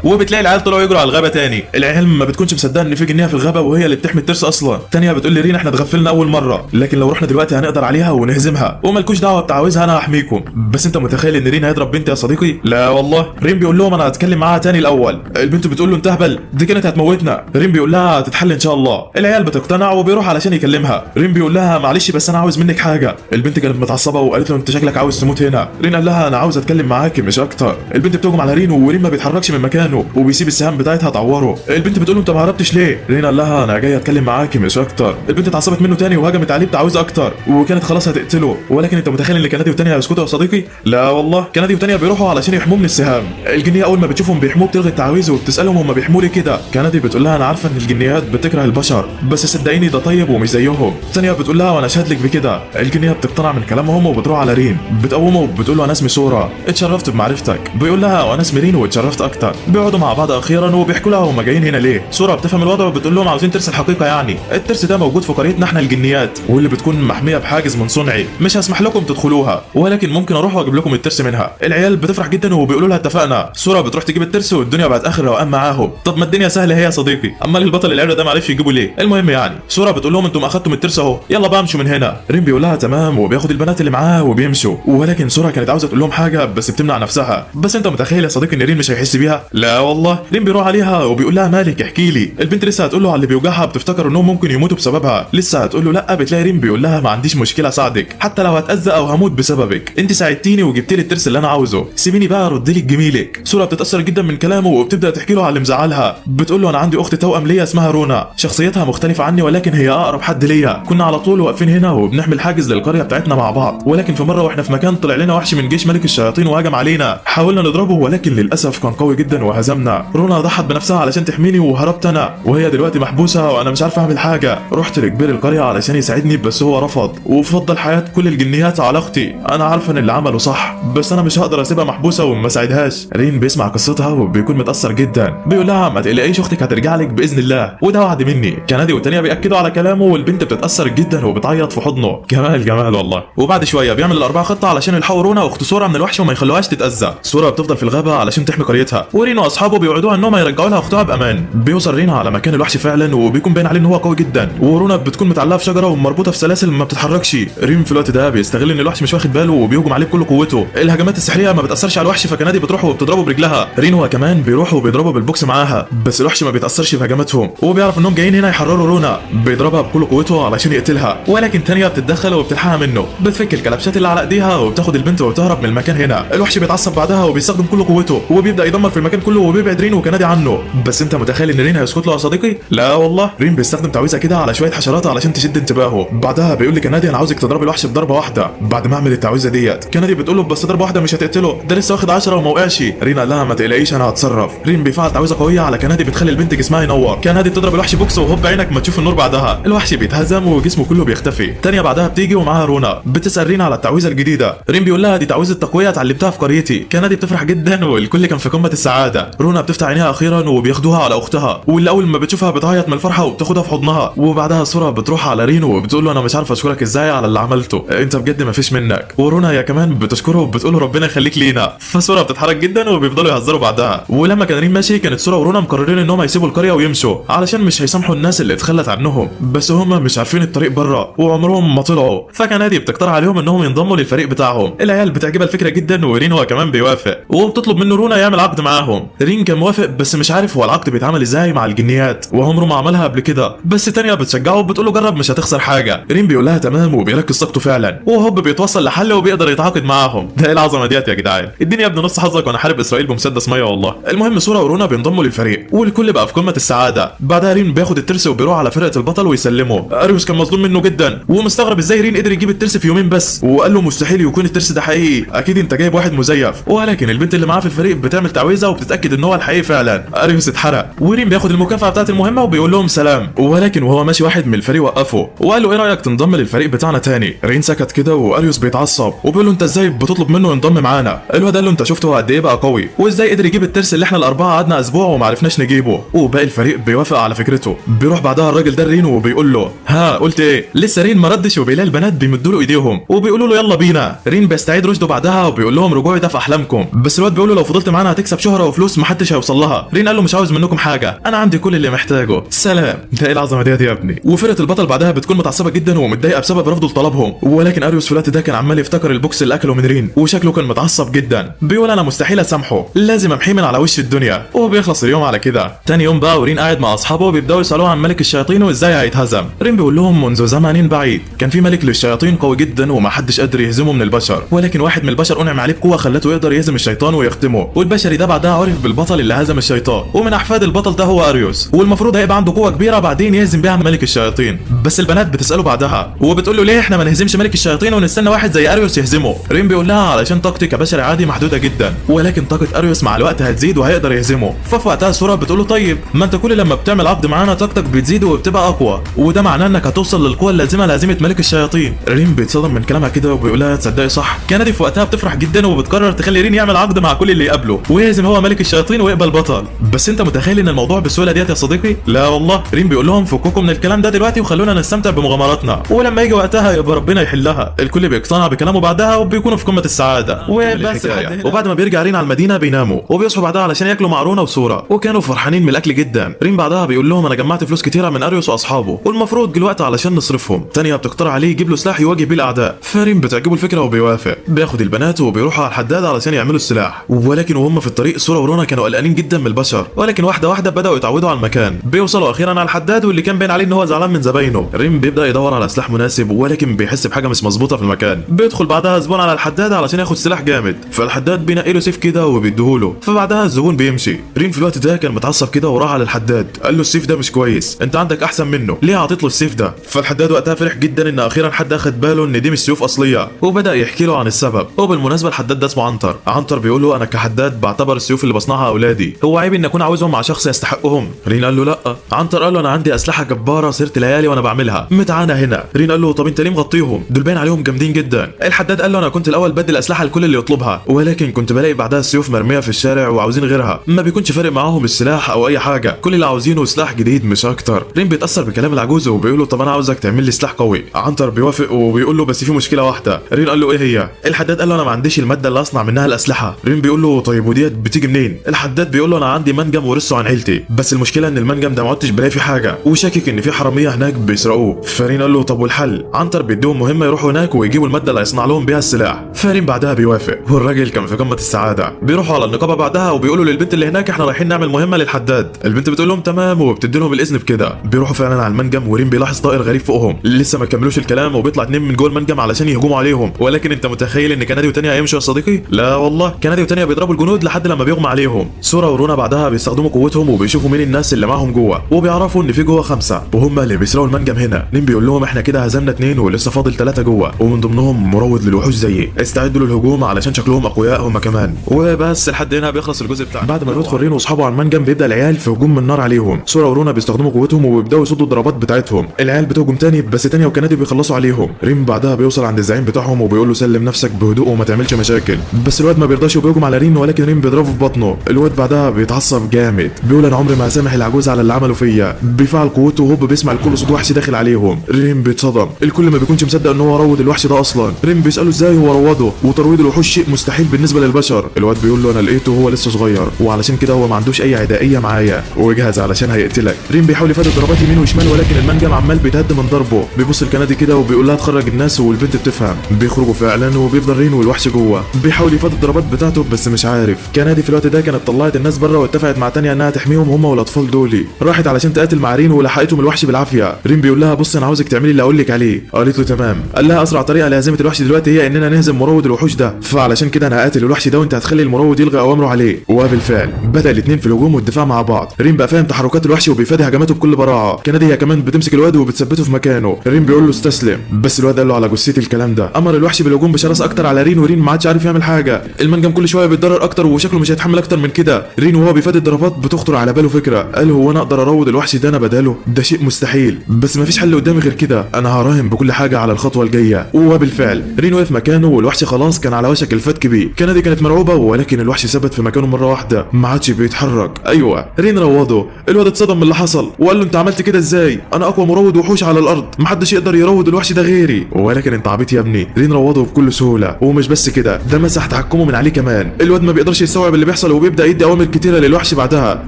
وبتلاقي العيال طلعوا يجروا على الغابه تاني. العيال ما بتكونش مصدقه ان في جنيه في الغابه وهي اللي بتحمي الترس اصلا. تانية بتقول لرين احنا اتغفلنا اول مره، لكن لو رحنا دلوقتي هنقدر عليها ونهزمها ومالكوش دعوه بتعاوزها، انا هحميكم. بس انت متخيل ان رين هيضرب بنتي يا صديقي؟ لا والله. ريم بيقول لهم انا هتكلم معاها تاني الاول. البنت بتقول له انت اهبل، دي كانت هتموتنا. ريم بيقول لها هتتحل ان شاء الله. العيال بتقتنع وبيروح علشان يكلمها. ريم بيقول لها معلش بس انا عاوز منك حاجه. البنت كانت متعصبه وقالت له انت شكلك عاوز تموت هنا. رين قال لها انا عاوز اتكلم معاكي مش اكتر. البنت بتهجم على رين ورين ما بيتحركش من مكانه وبيسيب السهام بتاعتها تعوره. البنت بتقول له انت ما هربتش ليه؟ رين قال لها انا جاي اتكلم معاكي مش اكتر. البنت اتعصبت منه تاني وهجمت عليه بتعويذه اكتر وكانت خلاص هتقتله، ولكن انت متخيل ان كندي وتانية هيسكتوا يا صديقي؟ لا والله. كندي وتانية بيروحوا علشان يحموه من السهام. الجنيه اول ما بتشوفهم بيحموه بتلغي التعويذه وبتسالهم هم بيحموا ليه كده. كندي بتقول لها انا عارفه ان الجنيات بتكره البشر بس صدقيني ده طيب ومش زيهم. تانية بتقول لها وانا اشهد لك بكده. الجنيه بتقتنع من كلامهم وبتروح على رين بتقومه وبتقول له انا اسمي سورا اتشرفت بمعرفتك. بيقول لها وانا اسمي رين واتشرفت اكتر. بيقعدوا مع بعض اخيرا وبيحكوا لها هم جايين هنا ليه. سورا بتفهم الوضع وبتقول لهم عاوزين ترس الحقيقه، يعني الترس ده موجود في قريتنا احنا الجنيات واللي بتكون محميه بحاجز من صنعي، مش هسمح لكم تدخلوها ولكن ممكن اروح واجيب لكم الترس منها. العيال بتفرح جدا وبيقولوا لها اتفقنا. سورا بتروح تجيب الترس والدنيا بقت اخر روقان معاهم. طب ما الدنيا سهله هي يا صديقي، امال البطل العيله ده ما عرفش يجيبه ليه؟ المهم يعني سورا بتقول لهم انتم اخدتم الترس اهو، يلا بقى امشوا من هنا. ريم بيقول لها تمام وبياخد البنات اللي معاه وبيمشوا، ولكن سورا كانت عاوزه تقول لهم حاجه بس بتمنع نفسها. بس انت متخيل يا صديقي ان ريم مش هيحس بيها؟ لا والله. ريم بيروح عليها وبيقول لها مالك احكي لي. البنت لسه هتقول له على اللي بيوجعها، بتفتكر انهم ممكن يموتوا بسببها. لسه هتقول له لا، بتلاقي ريم بيقول لها ما عنديش مشكله اساعدك حتى لو هتاذى او هموت بسببك، انت ساعدتيني وجبت لي الترس اللي انا عاوزه، سيبيني بقى ارد لك جميلك. سورا بتتاثر جدا من كلامه وبتبدا تحكي له على اللي مزعلها. بتقول له انا عندي اخت توأم ليا اسمها رونا، شخصيتها مختلفه عني ولكن هي اقرب حد ليا. كنا على طول واقفين هنا وبنحمل حاجز للقريه بتاعتنا مع بعض، ولكن في مره واحنا في مكان طلع لنا وحش من جيش ملك الشياطين وهجم علينا. حاولنا نضربه ولكن للاسف كان قوي جدا وهزمنا. رونا ضحت بنفسها علشان تحميني وهربت انا، وهي دلوقتي محبوسه وانا مش عارف اعمل حاجه. رحت لكبير القريه علشان يساعدني بس هو رفض وفضل حياه كل الجنيات على اختي. انا عارفه ان اللي عمله صح بس انا مش هقدر اسيبها محبوسه وما اساعدهاش. رين بيسمع قصتها وبيكون متاثر جدا. بيقول لها ما تقلقيش اختك هترجع لك باذن الله وده وعد مني. كندي والتانيه بياكدوا على كلامه والبنت بتتاثر جدا وبتعيط في حضنه. جمال جمال والله. وبعد شويه بيعمل الاربعه خطه علشان يلحقوا رونا واخت سورا من الوحش وما يخلوهاش تتاذى. سورا بتفضل في الغابه علشان تحمي قريتها، ورين واصحابه بيوعدوها انهم يرجعوا لها اختها بامان. بيوصل رينا على مكان الوحش فعلا وبيكون باين عليه ان هو قوي جدا، ورونا بتكون متعلقه في شجره ومربوطه في سلاسل ما بتتحركش. ريم في الوقت ده بيستغل ان الوحش مش واخد باله وبيهجم عليه بكل قوته. الهجمات السحريه ما بتاثرش على الوحش فكندي بتروح وبتضربه برجلها. رين هو كمان بيروح وبيضربه بالبوكس معاها بس الوحش ما بيتاثرش في هجماتهم وبيعرف انهم جايين هنا يحرروا رونا. بيضربها بكل قوته علشان يقتلها ولكن تانية بتتدخل وبتلحقها منه. بتفك الكلبشات اللي على ايديها وبتاخد البنت وبتهرب من المكان. هنا الوحش بيتعصب بعدها وبيستخدم كل قوته وبيبدا يدمر في المكان كله وبيبعد رين وكندي عنه. بس انت متخيل ان رين هيسكت له يا صديقي؟ لا والله. رين بيستخدم تعويذه كده على شويه حشرات علشان تشد انتباهه. بعدها بيقول لكندي انا عاوزك تضرب الوحش بضربه واحده. بعد ما اعمل التعويذه ديت كندي بتقول له بس ضربه واحده مش هتقتله، ده لسه واخد 10 وما وقعش. رين قال لها ما تقلقيش انا هتصرف. رين بيفعل تعويذه قويه على كندي بتخلي البنت جسمها ينور. كندي بتضرب الوحش بوكس وهوب عينك ما تشوف النور. بعدها الوحش بيتهزم وجسمه كله بيختفي. تانية بعدها بتيجي ومعاها رونا بتسال رين على التعويذه الجديده. رين بيقول لها دي تعويذه تقويه اتعلمتها في قريتي. كندي بتفرح جدا والكل كان في قمه السعاده. رونا بتفتح عينيها اخيرا وبياخدوها على اختها واللي اول ما بتشوفها بتعيط من الفرحه وبتاخدها في حضنها. وبعدها سورا بتروح على رين وبتقول له انا مش عارفه اشكرك ازاي على اللي عملته، انت بجد ما فيش منك. ورونا هي كمان بتشكره وبتقول له ربنا يخليك لينا. فسورا بتتحرك جدا وبيفضلوا يهزروا بعدها. ولما كان رين ماشي كانت سورا ورونا مقررين انهم هيسيبوا القريه ويمشوا علشان مش هيسامحوا الناس اللي اتخلت عنهم، بس هم مش عارفين الطريق بره وعمرهم ما طلعوا. فكندي بتقترح عليهم انهم ينضموا للفريق بتاعهم. العيال بتعجبها الفكره جدا ورين هو كمان بيوافق وبتطلب منه رونا يعمل عقد معاهم. رين كان موافق بس مش عارف هو العقد بيتعمل ازاي مع الجنيات وعمره ما عملها قبل كده. بس تانية بتشجعه وبتقول له جرب مش هتخسر حاجه. رين بيقول لها تمام وبيركز طاقته فعلا وهوب بيتوصل لحل وبيقدر يتعاقد معاهم. ده ايه العظمه ديت يا جدعان، اديني يا ابن نص حظك وانا حارب اسرائيل بمسدس ميه والله. المهم سورا ورونا بينضموا للفريق والكل بقى في قمه السعاده. بعدها رين بياخد الترس وبيروح على فرقه البطل ويسلمه. اريوس كان مظلوم منه جدا ومستغرب ازاي رين قدر يجيب الترس في يومين بس، وقال له مستحيل يكون الترس ده حقيقي، اكيد انت جايب واحد مزيف. ولكن البنت اللي معاه في الفريق بتعمل تعويذه وبتتاكد ان هو الحقيقي فعلا. اريوس اتحرق ورين بياخد المكافاه بتاعه المهمه وبيقول لهم سلام. ولكن وهو ماشي واحد من الفريق وقفه وقال له ايه رايك تنضم للفريق بتاعنا تاني. رين سكت كده واريوس بيتعصب وبيقول له انت ازاي بتطلب منه ينضم معانا. الواد قال له انت شفت هو قد ايه بقى قوي وازاي قدر يجيب الترس اللي احنا الاربعه قعدنا اسبوع وما عرفناش نجيبه. وباقي الفريق بيوافق على فكرته. بيروح بعدها الراجل ده رين وبيقول له ها قلت ايه. لسه رين ما ردش وبيلاقي البنات بيمدوا له ايديهم وبيقولوا له يلا بينا. رين وبيستعيد رشده بعدها وبيقول لهم رجوعي ده في احلامكم، بس الواد بيقول له لو فضلت معانا هتكسب شهره وفلوس محدش هيوصل لها. رين قال له مش عاوز منكم حاجه، انا عندي كل اللي محتاجه، سلام. ده ايه العظمه ديت يا ابني. وفرقه البطل بعدها بتكون متعصبه جدا ومتضايقه بسبب رفضه لطلبهم، ولكن اريوس في الوقت ده كان عمال يفتكر البوكس اللي اكله من رين وشكله كان متعصب جدا، بيقول انا مستحيل اسامحه، لازم امحيه من على وش الدنيا. وبيخلص اليوم على كده. تاني يوم بقى ورين قاعد مع اصحابه بيبداوا يسالوه عن ملك الشياطين وازاي هيتهزم. رين بيقول لهم منذ زمن بعيد كان في ملك للشياطين قوي جدا ومحدش قادر يهزمه من البشر، ولكن واحد من البشر انعم عليه بقوه خلته يقدر يهزم الشيطان ويختمه، والبشري ده بعدها عرف بالبطل اللي هزم الشيطان، ومن احفاد البطل ده هو اريوس، والمفروض هيبقى عنده قوه كبيره بعدين يهزم بيها ملك الشياطين. بس البنات بتساله بعدها وبتقول له ليه احنا ما نهزمش ملك الشياطين ونستنى واحد زي اريوس يهزمه. رين بيقول لها علشان طاقتي كبشري عادي محدوده جدا، ولكن طاقه اريوس مع الوقت هتزيد وهيقدر يهزمه. ففي وقتها سورا بتقول له طيب ما انت كل لما بتعمل عقد معانا طاقتك بتزيد وبتبقى اقوى، وده معناه انك هتوصل للقوه اللازمه لهزيمه ملك الشياطين. رين بيتصدم من كلامها كده وبيقول لها تصدقي صح. كندي في وقتها بتفرح جدا وبتقرر تخلي رين يعمل عقد مع كل اللي يقابله ويهزم هو ملك الشياطين ويقبل بطل. بس انت متخيل ان الموضوع بالسهوله ديت يا صديقي؟ لا والله. رين بيقول لهم فكوكم من الكلام ده دلوقتي وخلونا نستمتع بمغامراتنا، ولما يجي وقتها يبقى ربنا يحلها. الكل بيقتنع بكلامه بعدها وبيكونوا في قمه السعاده وبس. وبعد ما بيرجع رين على المدينه بيناموا وبيصحوا بعدها علشان ياكلوا مع رونا وسورا، وكانوا فرحانين من الاكل جدا. رين بعدها بيقول لهم انا جمعت فلوس كتيره من اريوس واصحابه والمفروض جه الوقت علشان نصرفهم. تانية بتقترح عليه يجيب له سلاح يواجه بيه الاعداء، فرين بتعجبه الفكره وبيوافق. بياخد البنات وبيروحوا على الحداد علشان يعملوا السلاح، ولكن وهم في الطريق سورا ورونا كانوا قلقانين جدا من البشر، ولكن واحده واحده بداوا يتعودوا على المكان. بيوصلوا اخيرا على الحداد واللي كان باين عليه ان هو زعلان من زباينه. رين بيبدا يدور على سلاح مناسب ولكن بيحس بحاجه مش مظبوطه في المكان. بيدخل بعدها زبون على الحداد علشان ياخد سلاح جامد، فالحداد بينقي له سيف كده وبيديهوله، فبعدها الزبون بيمشي. رين في الوقت ده كان متعصب كده وراح على الحداد قال له السيف ده مش كويس، انت عندك احسن منه، ليه عطيت له السيف ده؟ فالحداد وقتها فرح جدا ان اخيرا حد اخد باله ان دي مش سيوف اصليه، وبدا يحكي له عن السبب. وبالمناسبه الحداد ده اسمه عنتر. عنتر بيقول له انا كحداد بعتبر السيوف اللي بصنعها اولادي، هو عيب ان اكون عاوزهم مع شخص يستحقهم؟ رين قال له لا. عنتر قال له انا عندي اسلحه جباره سهرت ليالي وانا بعملها متعانه هنا. رين قال له طب انت ليه مغطيهم؟ دول باين عليهم جامدين جدا. الحداد قال له انا كنت الاول بدل اسلحه لكل اللي يطلبها، ولكن كنت بلاقي بعدها السيوف مرميه في الشارع وعاوزين غيرها، ما بيكونش فارق معاهم السلاح او اي حاجه، كل اللي عاوزينه سلاح جديد مش اكتر. رين بيتاثر بكلام العجوز وبيقول له طب انا عاوزك تعمل لي سلاح قوي. عنتر بيوافق وبيقول له بس في مشكله واحده. رين قال له ايه هي؟ الحداد قال له انا ما عنديش الماده اللي اصنع منها الاسلحه. رين بيقول له طيب وديت بتيجي منين؟ الحداد بيقول له انا عندي منجم ورثه عن عيلتي، بس المشكله ان المنجم ده ما عدتش بلاقي فيه حاجه وشاكك ان في حراميه هناك بيسرقوه. فرين قال له طب والحل؟ عنتر بيديهم مهمه يروحوا هناك ويجيبوا الماده اللي هيصنع لهم بيها السلاح. فرين بعدها بيوافق والراجل كان في قمه السعاده. بيروحوا على النقابه بعدها وبيقولوا للبنت اللي هناك احنا رايحين نعمل مهمه للحداد. البنت بتقول لهم تمام وبتدي لهم الاذن بكده. بيروحوا فعلا على المنجم ورين بيلاحظ طائر غريب فوقهم، لسه ما كملوش الكلام وبيطلع اتنين من جوه المنجم علشان يهجموا عليهم، ولكن انت متخيل ان كندي وتانيا هيمشوا يا صديقي؟ لا والله. كندي وتانيا بيضربوا الجنود لحد لما بيغمى عليهم. سورا ورونا بعدها بيستخدموا قوتهم وبيشوفوا مين الناس اللي معاهم جوه، وبيعرفوا ان في جوه 5 وهم اللي بيسرقوا المنجم هنا. رين بيقول لهم احنا كده هزمنا 2 ولسه فاضل 3 جوه ومن ضمنهم مروض للوحوش زيي، استعدوا للهجوم علشان شكلهم اقوياء هم كمان. وبس لحد هنا بيخلص الجزء بتاعنا. بعد ما بيدخل رين واصحابه على المنجم بيبدا العيال في هجوم من نار عليهم. سورا ورونا بيستخدموا قوتهم وبيبداوا يصدوا الضربات بتاعتهم. العيال بتهجم تاني بس تانيا وكندي بيخلصوا عليهم. رين بعدها بيوصل عند الزعيم بتاعهم وبيقول له سلم نفسك بهدوء وما تعملش مشاكل، بس الواد ما بيرضاش وبيهجم على رين، ولكن رين بيضربه في بطنه. الواد بعدها بيتعصب جامد بيقول انا عمري ما هسامح العجوز على اللي عمله فيا. بيفعل قوته وهوب بيسمع الكل صوت وحش داخل عليهم. رين بيتصدم، الكل ما بيكونش مصدق ان هو روض الوحش ده اصلا. رين بيساله ازاي هو روضه، وترويض الوحوش شيء مستحيل بالنسبه للبشر. الواد بيقول له انا لقيته وهو لسه صغير وعلشان كده هو ما عندوش اي عدائيه معايا وجهز علشان هيقتلك. رين بيحاول يفادي ضربات يمين وشمال ولكن المنجم عمال بيتهد من ضربه. بيبص الكندي كده وبيقول لها تخرج الناس والبنت بتفهم. بيخرجوا فعلا وبيفضل رين والوحش جوه. بيحاول يفادي الضربات بتاعته بس مش عارف. كندي في الوقت ده كانت طلعت الناس بره واتفقت مع تانيا انها تحميهم هم والاطفال دول. راحت علشان تقاتل مع رين ولحقتهم الوحش بالعافيه. رين بيقول لها بص انا عاوزك تعملي اللي اقول لك عليه. قالت له تمام. قال لها اسرع طريقه لهزيمه الوحش دلوقتي هي اننا نهزم مروض الوحوش ده، فعلشان كده انا هقاتل الوحش ده وانت هتخلي المروض يلغي اوامره عليه. وبالفعل بدا الاثنين في الهجوم والدفاع مع بعض. رين بقى فاهم تحركات الوحش وبيفادي هجماته بكل براعه. كندي هي كمان بتمسك الواد وبتثبته في مكانه. رين بيقول له استسلم بس الواد قال له على جثتي الكلام ده. امر الوحش بالهجوم بشراسه اكتر على رين ورين ما عادش عارف يعمل حاجه. المنجم كل شويه بيتضرر اكتر وشكله مش هيتحمل اكتر من كده. رين وهو بيفادي الضربات بتخطر على باله فكره، قال هو انا اقدر اروض الوحش ده انا بداله؟ ده شيء مستحيل، بس مفيش حل قدامي غير كده، انا هراهن بكل حاجه على الخطوه الجايه. وبالفعل رين وقف مكانه والوحش خلاص كان على وشك الفتك بيه. كندي كانت مرعوبه ولكن الوحش ثبت في مكانه مره واحده ما عادش بيتحرك. ايوه رين روضه. الواد اتصدم من اللي حصل وقال له انت عملت كده ازاي؟ انا اقوى مروض وحوش على الارض، محدش يقدر يروض الوحش ده غيري. ولكن انت عبيط يا ابني. رين روضه بكل بسهوله، ومش بس كده ده مسح تحكمه من عليه كمان. الواد ما بيقدرش يستوعب اللي بيحصل وبيبدا يدي اوامر كتيره للوحش بعدها،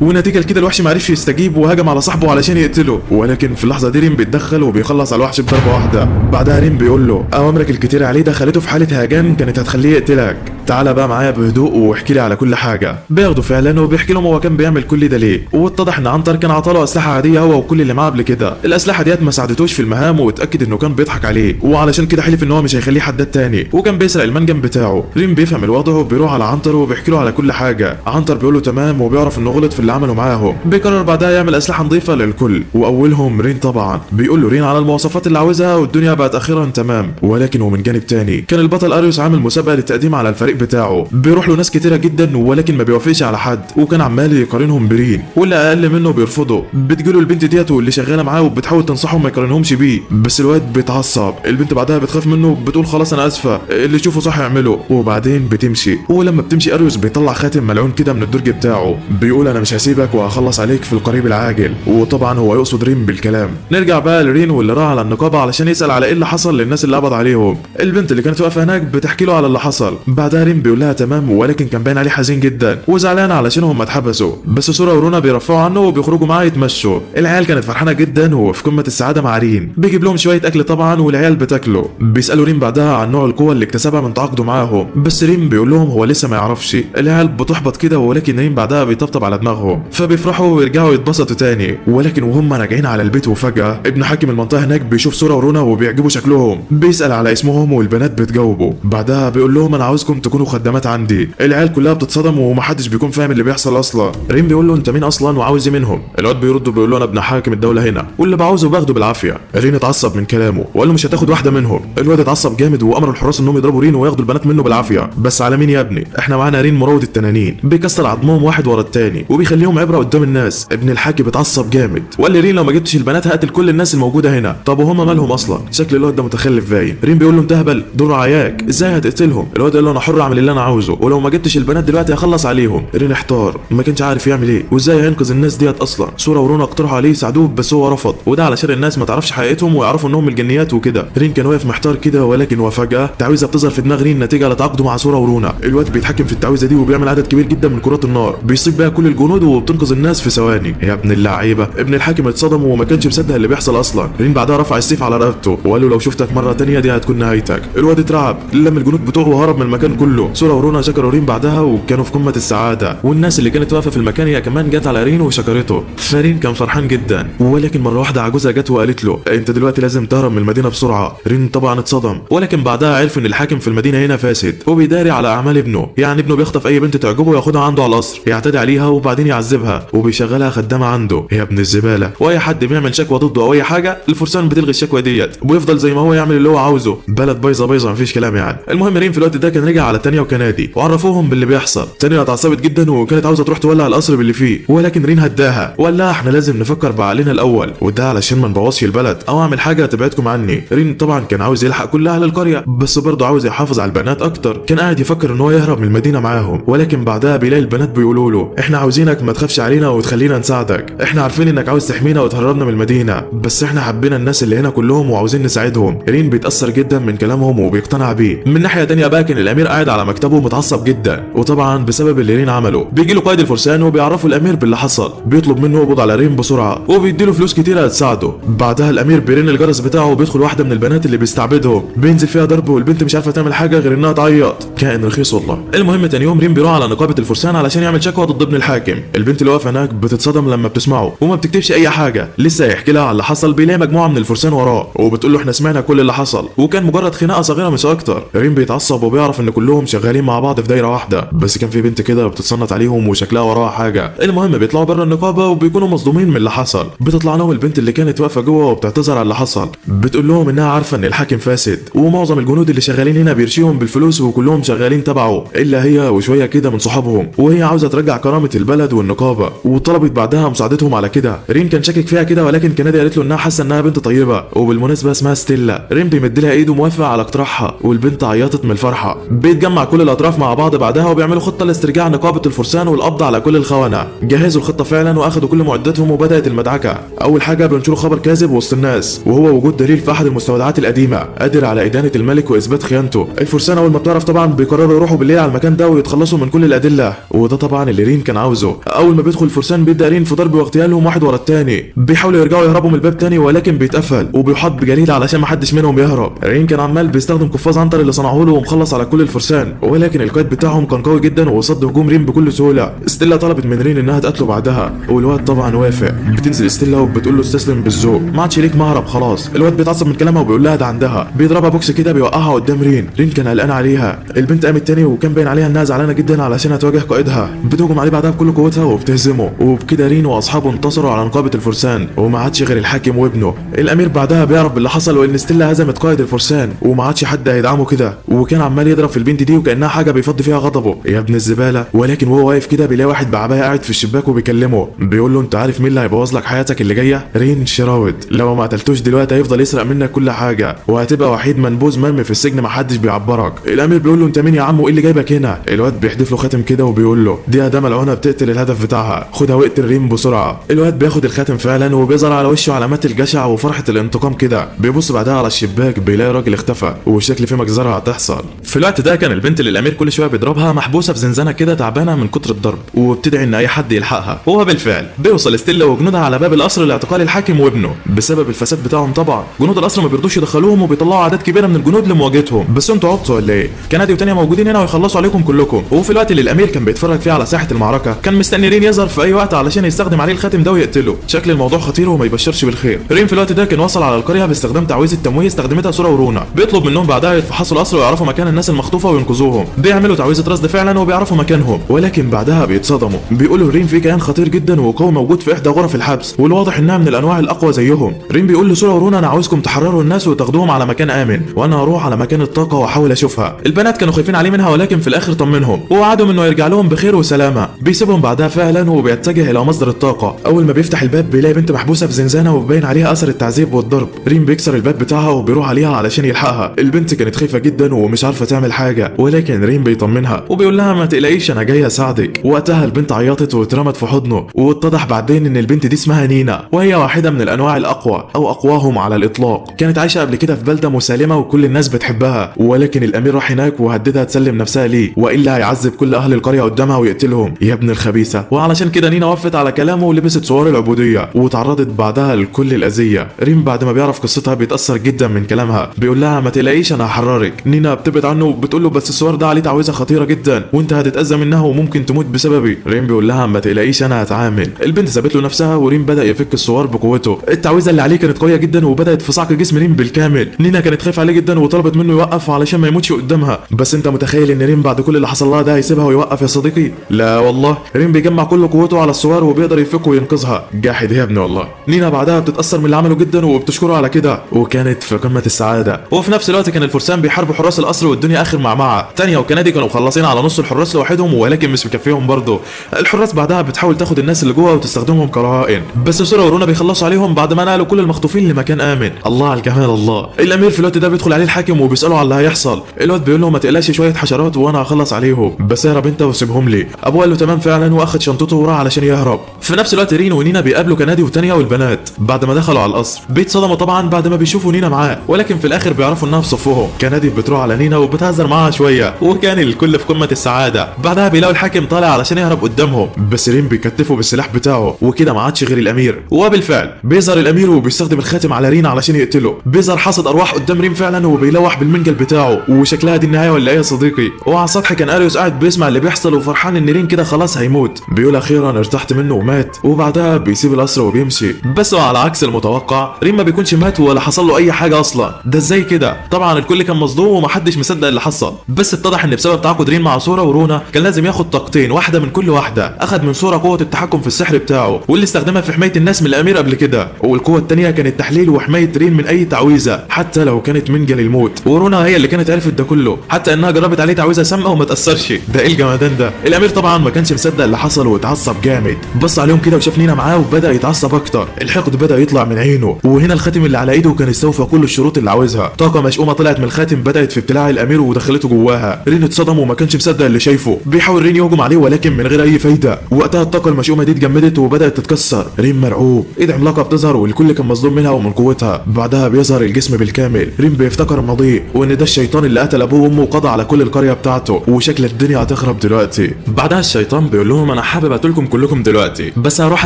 ونتيجه لكده الوحش ما عرفش يستجيب وهجم على صاحبه علشان يقتله. ولكن في اللحظه دي ريم بيتدخل وبيخلص على الوحش بضربه واحده. بعدها ريم بيقول له اوامرك الكتيره عليه دخلته في حاله هيجان كانت هتخليه يقتلك، تعالى بقى معايا بهدوء واحكي لي على كل حاجه. بياخده فعلا وبيحكي لهم هو كان بيعمل كل ده ليه، واتضح ان عنتر كان عطاله اسلحه عاديه هو وكل اللي معاه قبل كده. الاسلحه ديت ما ساعدتوش في المهام، واتاكد انه كان بيضحك عليه، وعلشان كده حلف ان هو مش هيخليه حداد تاني، وكان بيسرق المنجم بتاعه. ريم بيفهم الوضع وبيروح على عنتر وبيحكي له على كل حاجه. عنتر بيقول له تمام، وبيعرف انه غلط في اللي عمله معاهم. بيقرر بعدها يعمل اسلحه نظيفه للكل، واولهم رين طبعا. بيقول له رين على المواصفات اللي عاوزها، والدنيا بقت اخيرا تمام. ولكن ومن جانب تاني كان البطل اريوس عامل مسابقه للتقديم على الفريق بتاعه، بيروح له ناس كتيره جدا ولكن ما بيوافقش على حد، وكان عمال يقارنهم برين، واللي اقل منه بيرفضه. بتجيله البنت ديت واللي شغاله معاه وبتحاول تنصحه ما يقارنهمش بيه، بس الواد بيتعصب. البنت بعدها بتخاف منه، بتقول خلاص انا اسفه، اللي تشوفه صح يعمله، وبعدين بتمشي. ولما بتمشي اريوس بيطلع خاتم ملعون كده من الدرج بتاعه، بيقول انا مش هسيبك وهخلص عليك في القريب العاجل، وطبعا هو يقصد رين بالكلام. نرجع بقى لرين واللي راح على النقابه علشان يسال على ايه اللي حصل للناس اللي قبض عليهم. البنت اللي كانت واقفه هناك بتحكي له على اللي حصل. بعدها رين بيقول لها تمام، ولكن كان باين عليه حزين جدا وزعلان علشان هم اتحبسوا، بس سورا ورونا بيرفعوا عنه وبيخرجوا معاه يتمشوا. العيال كانت فرحانه جدا وفي قمه السعاده مع رين. بيجيب لهم شويه اكل طبعا والعيال بتاكله. بيسالوا رين بعدها عن نوع القوه اللي اكتسبها من تعاقده معاهم، بس رين بيقول لهم هو لسه ما يعرفش. العيال بتحبط كده، ولكن رين بعدها بيطبطب على دماغهم، فبيفرحوا ويرجعوا يتبسطوا تاني. ولكن وهم راجعين على البيت وفجاه ابن حاكم المنطقه هناك بيشوف سورا ورونا وبيعجبوا شكلهم، بيسال على اسمهم والبنات بتجاوبه. بعدها بيقول لهم انا عاوزكم تكونوا خدامات عندي. العيال كلها بتتصدم ومحدش بيكون فاهم اللي بيحصل اصلا. رين بيقول له انت مين اصلا وعاوز ايه منهم؟ الواد بيرد بيقول له انا ابن حاكم الدوله هنا، واللي بعوزه باخده بالعافيه. رين اتعصب من كلامه وقال له مش هتاخد واحده منهم. الواد اتعصب جامد وامر الحراس انهم يضربوا رين وياخدوا البنات منه بالعافيه. بس على مين يا ابني؟ احنا معانا رين مروض التنانين، بيكسر عظمهم واحد ورا التاني وبيخليهم عبره قدام الناس. ابن الحاج اتعصب جامد وقال لي رين لو ما جبتش البنات هقتل كل الناس الموجوده هنا. طب وهم مالهم اصلا؟ شكل الواد ده متخلف باين. رين بيقول له انت هبل، دول رعاياك، ازاي هتقتلهم؟ الواد قال له انا حر اعمل اللي انا عاوزه، ولو ما جبتش البنات دلوقتي هخلص عليهم. رين احتار، ما كانش عارف يعمل ايه وازاي هينقذ الناس ديت اصلا. سورا ورونا اقترحوا عليه يساعدوه بس هو رفض، وده علشان الناس ما تعرفش حقيقتهم ويعرفوا انهم الجنيات وكده. رين كان واقف محتار كده، ولكن وفجاه تعويذه بتظهر في دماغ رين نتيجه لتعاقده مع سورا ورونا. الواد بيتحكم في التعويذه دي وبيعمل عدد كبير جدا من كرات النار، بيصيب بيها كل الجنود وبتنقذ الناس في ثواني. يا ابن اللعيبه، ابن الحاكم اتصدم وما كانش مصدق اللي بيحصل اصلا. رين بعدها رفع السيف على رقبته وقال له لو شفتك مره تانية دي هتكون نهايتك. الواد اترعب، لم الجنود بتوعه وهرب من المكان كله. سورا ورونا شكروا رين بعدها وكانوا في قمه السعاده، والناس اللي كانت واقفه في المكان هي كمان جت على رين وشكرته. فرين كان فرحان جدا، ولكن مره واحده عجوزه جت وقالت له انت دلوقتي لازم تهرب من المدينه بسرعه. رين طبعا اتصدم، ولكن بعدها عرف ان الحاكم في المدينه هنا فاسد وبيداري على اعمال ابنه. يعني ابنه بيخطف اي بنت تعجبه وياخدها عنده على القصر، يعتدي عليها وبعدين يعذبها وبيشغلها خدامه عنده. يا ابن الزباله، واي حد بيعمل شكوى ضده او اي حاجه الفرسان بتلغي الشكوى ديت ويفضل زي ما هو يعمل اللي هو عاوزه. بلد بايظه مفيش كلام يعني. المهم رين في الوقت ده كان رجع على تانيا وكنادي وعرفوهم باللي بيحصل. تانيا اتعصبت جدا وكانت عاوزه تروح تولع القصر باللي فيه، ولكن رين هداها وقال لها احنا لازم نفكر بعقلنا الاول، وده علشان ما نبوظش البلد او اعمل حاجه تبعدكم عني. رين طبعا كان عاوز يلحق كل اهل القريه، بس برضه عاوز يحافظ على البنات اكتر. كان قاعد يفكر ان هو يهرب من المدينه معاهم، ولكن بعدها بيلاقي البنات بيقولوا له احنا عاوزينك ما تخافش علينا وتخلينا نساعدك، احنا عارفين انك عاوز تحمينا وتهربنا من المدينه، بس احنا حبينا الناس اللي هنا كلهم وعاوزين نساعدهم. رين بيتاثر جدا من كلامهم وبيقتنع بيه. من ناحيه تانية بقى كان الامير قاعد على مكتبه متعصب جدا، وطبعا بسبب اللي رين عمله. بيجي له قائد الفرسان وبيعرفوا الامير باللي حصل، بيطلب منه يقبض على رين بسرعه وبيديله فلوس كتيره تساعده. بعدها الامير بيرن الجرس بتاعه وبيدخل واحده من البنات اللي بيستعبدهم، بينزل فيها ضرب والبنت مش عارفه تعمل حاجه غير انها تعيط. كائن رخيص والله. المهم تاني يوم رين بيروح على نقابه الفرسان علشان يعمل شكوى ضد ابن الحاكم. البنت اللي واقفه هناك بتتصدم لما بتسمعه وما بتكتبش اي حاجه. لسه يحكي لها على اللي حصل بيلاقي مجموعه من الفرسان وراه وبتقول له احنا سمعنا كل اللي حصل وكان مجرد خناقه صغيره مش اكتر. رين بيتعصب وبيعرف ان كلهم شغالين مع بعض في دايره واحده، بس كان في بنت كده بتتصنت عليهم وشكلها وراها حاجه. المهم بيطلعوا بره النقابه وبيكونوا مصدومين من اللي حصل. بتطلع لهم البنت اللي كانت واقفه جوه وبتعتذر على اللي حصل، بتقول لهم انها عارفه ان الحاكم فاسد ومعظم الجنود اللي شغالين هنا بيرشيهم بالفلوس وكلهم شغالين تبعه الا هي وشويه كده من صحابهم، وهي عاوزه ترجع كرامه البلد والنقابه، وطلبت بعدها مساعدتهم على كده. رين كان شاكك فيها كده، ولكن كنادي قالت له انها حاسه انها بنت طيبه وبالمناسبه اسمها ستيلا. رين بيمد لها ايده موافق على اقتراحها والبنت عيطت من الفرحه. بيتجمع كل الاطراف مع بعض بعدها وبيعملوا خطه لاسترجاع نقابه الفرسان والقبض على كل الخونه. جهزوا الخطه فعلا واخدوا كل معداتهم وبدات المدعكه. اول حاجه بينشروا خبر كاذب وسط الناس، وهو وجود دليل في احد المستودعات القديمه قادر على ادانه الملك لاثبات خيانته. الفرسان اول ما بتعرف طبعا بيقرروا يروحوا بالليل على المكان ده ويتخلصوا من كل الادله، وده طبعا اللي رين كان عاوزه. اول ما بيدخل الفرسان بيبدا رين في ضرب واغتيالهم واحد ورا التاني، بيحاولوا يرجعوا يهربوا من الباب تاني ولكن بيتقفل وبيحط بجليد علشان ما حدش منهم يهرب. رين كان عمال بيستخدم قفاز عنتر اللي صنعوه له ومخلص على كل الفرسان، ولكن القائد بتاعهم كان قوي جدا وصد هجوم رين بكل سهوله. ستيلا طلبت من رين انها تقتله بعدها، والواد طبعا وافق. بتنزل ستيلا وبتقول له استسلم بالذوق، ما عادش ليك مهرب خلاص. الواد بيتعصب من كلامها وبيقول لها ده عندها، بيضربها بوكس كده بيوقعها قدام رين. رين كان قلقان عليها. البنت قامت تاني وكان باين عليها انها زعلانه جدا علشان هتواجه قائدها، بتهجم عليه بعدها بكل قوتها وبتهزمه، وبكده رين واصحابه انتصروا على نقابه الفرسان وما عادش غير الحاكم وابنه. الامير بعدها بيعرف باللي حصل وان ستيلا هزمت قائد الفرسان وما عادش حد هيدعمه كده، وكان عمال يضرب في البنت دي وكانها حاجه بيفضي فيها غضبه، يا ابن الزباله. ولكن وهو واقف كده بيلاقي واحد بعبايه قاعد في الشباك وبيكلمه، بيقول له انت عارف مين اللي هيبوظ لك حياتك اللي جايه؟ رين شراود، لو ما قتلتوش دلوقتي هيفضل يسرق منك كل حاجه وهتبقى وحيد منبوذ مرمي في السجن ما حدش بيعبرك. الامير بيقول له انت مين يا عم وايه اللي جايبك هنا؟ الواد بيحدف له خاتم كده وبيقول له دي اداه ملعونه بتقتل الهدف بتاعها، خدها واقتل رين بسرعه. الواد بياخد الخاتم فعلا وبيظهر على وشه علامات الجشع وفرحه الانتقام كده. بيبص بعدها على الشباك بيلاقي راجل اختفى وشكل فيه مجزره هتحصل. في الوقت ده كان البنت اللي الامير كل شويه بيضربها محبوسه في زنزانه كده تعبانه من كتر الضرب، وبتدعي ان اي حد يلحقها. وهو بالفعل بيوصل ستيلا وجنودها على باب القصر لاعتقال الحاكم وابنه بسبب الفساد بتاعهم. طبعا جنود القصر ما بيرضوش يدخلوهم وبيطلعوا اعداد كبيره من الجنود لمواجهتهم. بس انتوا عبطوا ولا ايه؟ كندي وتانية موجودين هنا ويخلصوا عليكم كلكم. وفي الوقت اللي الامير كان بيتفرج فيه على ساحه المعركه كان مستني رين يظهر في اي وقت علشان يستخدم عليه الخاتم ده ويقتله. شكل الموضوع خطير وما يبشرش بالخير. رين في الوقت ده كان وصل على القريه باستخدام تعويذه التمويه استخدمتها سورا ورونا. بيطلب منهم بعدها يتفحصوا القصر ويعرفوا مكان الناس المخطوفه وينقذوهم. بيعملوا تعويذه رصد فعلا وبيعرفوا مكانهم، ولكن بعدها بيتصدموا. بيقولوا رين في كائن خطير جدا وقوي موجود في احدى غرف الحبس والواضح انها من الانواع الاقوى زيهم. رين بيقول لسورا ورونا انا عاوزكم تحرروا الناس وتاخدوهم على مكان امن، وانا هروح على مكان الطاقه واحاول اشوفها. البنات كانوا خايفين عليه منها ولكن في الاخر طمنهم ووعدهم انه يرجع لهم بخير وسلامه. بيسيبهم بعدها فعلا وبيتجه الى مصدر الطاقه. اول ما بيفتح الباب بيلاقي بنت محبوسه في زنزانه وباين عليها اثر التعذيب والضرب. رين بيكسر الباب بتاعها وبيروح عليها علشان يلحقها. البنت كانت خايفه جدا ومش عارفه تعمل حاجه، ولكن رين بيطمنها وبيقول لها ما تقلقيش انا جاي اساعدك. وقتها البنت عيطت واترمت في حضنه، واتضح بعدين ان البنت دي اسمها نينا، وهي واحده من الانواع الاقوى او اقواهم على الاطلاق. كانت عايشه قبل كده في بلده مسالمه وكل الناس بتحبها، ولكن الامير راح هناك وهددها تسلم نفسها ليه والا هيعذب كل اهل القريه قدامها ويقتلهم. يا ابن الخبيثه. وعلشان كده نينا وافت على كلامه ولبست صور العبوديه وتعرضت بعدها لكل الاذيه. رين بعد ما بيعرف قصتها بيتاثر جدا من كلامها، بيقول لها ما تقلقيش انا هحررك. نينا بتبعد عنه وبتقول له بس الصور ده عليه تعويذه خطيره جدا وانت هتتاذى منها وممكن تموت بسببي. رين بيقول لها ما تقلقيش انا هتعامل. البنت سابت له نفسها ورين بدا يفك الصور بقوته. التعويذه اللي عليه كانت قويه جدا وبدات في صعق جسم رين بالكامل. نينا كانت خايفه عليه جدا وطلبت منه يوقف علشان ما يموتش قدامها. بس انت متخيل ان رين بعد كل اللي حصل لها ده هيسيبها ويوقف يا صديقي؟ لا والله. رين بيجمع كل قوته على الصور وبيقدر يفك وينقذها. جاحد يا ابني والله. نينا بعدها بتتاثر من اللي عمله جدا وبتشكره على كده وكانت في قمه السعاده. وفي نفس الوقت كان الفرسان بيحاربوا حراس القصر والدنيا اخر معمعه. تانية وكندي كانوا مخلصين على نص الحراس لوحدهم ولكن مش مكفيهم برضه. الحراس بعدها بتحاول تاخد الناس اللي جوه وتستخدمهم كرهائن، بس سورا ورونا بيخلصوا عليهم بعد ما نقلوا كل المخطوفين لمكان امن. الله على الجمال الله. الامير في الوقت ده بيدخل عليه الحاكم وبيساله على اللي هيحصل. الواد بيقول له ما تقلقش شويه حشرات وانا هخلص عليهم، بس اهرب انت وسيبهم لي. ابوه قال له تمام فعلا واخد شنطته وراح علشان يهرب. في نفس الوقت رين ونينا بيقابلوا كندي وتانية والبنات بعد ما دخلوا على القصر. بيتصدموا طبعا بعد ما بيشوفوا نينا معاه، ولكن في الاخر بيعرفوا انها في صفهم. كندي بتروح على نينا وبتهزر معاها شويه وكان الكل في قمه السعاده. بعدها بيلاقوا الحاكم طالع علشان يهرب قدامهم، بس رين بيكتفه بالسلاح بتاعه وكده ما عادش غير الامير. وبالفعل بيظهر الامير وبيستخدم الخاتم على رين علشان يقتله. بيظهر حاصد ارواح قدام رين فعلا وبيلوح بالمنجل بتاعه، وشكلها دي النهايه ولا ايه يا صديقي؟ وعلى السطح كان اريوس قاعد بيسمع اللي بيحصل وفرحان ان رين كده خلاص هيموت. بيقول اخيرا ارتحت منه ومات، وبعدها بيسيب القصر وبيمشي. بس على عكس المتوقع رين ما بيكونش مات ولا حصل له اي حاجه اصلا. ده ازاي كده؟ طبعا الكل كان مصدوم ومحدش مصدق اللي حصل، بس اتضح ان بسبب تعاقد رين مع سورا ورونا كان لازم ياخد طاقتين واحده من كل واحده. اخد من سورا قوه التحكم في السحر بتاعه واللي استخدمها في حمايه الناس من الامير قبل كده، والقوه الثانيه كانت تحليل وحمايه رين من اي تعويذه حتى لو كانت منجل الموت. ورونا هي اللي كانت عرفت ده كله حتى انها جربت عليه تعويذه سامه وما تاثرش. ده ايه الجمدان ده؟ الامير طبعا ما كانش مصدق اللي حصل واتعصب جامد. بص عليهم كده وشاف نينا معاه وبدا يتعصب اكتر. الحقد بدا يطلع من عينه، وهنا الخاتم اللي على ايده كان استوفى كل الشروط اللي عاوزها. طاقه مشؤومه طلعت من الخاتم بدات في ابتلاع الامير ودخلته جواها. رين اتصدم وما كانش مصدق اللي شايفه. بيحاول رين يهجم عليه ولكن من غير اي فايده. وقتها الطاقه المشؤومه دي اتجمدت وبدات تتكسر. رين مرعوب، ايد عملاقه بتظهر والكل كان مصدوم منها ومن قوتها. بعدها بيظهر الجسم بالكامل. رين بيفتكر ماضيه عليه، وان ده الشيطان اللي قتل ابوه وامه وقضى على كل القريه بتاعته، وشكل الدنيا هتخرب دلوقتي. بعدها الشيطان بيقول لهم انا حابب اقتلكم كلكم دلوقتي، بس هروح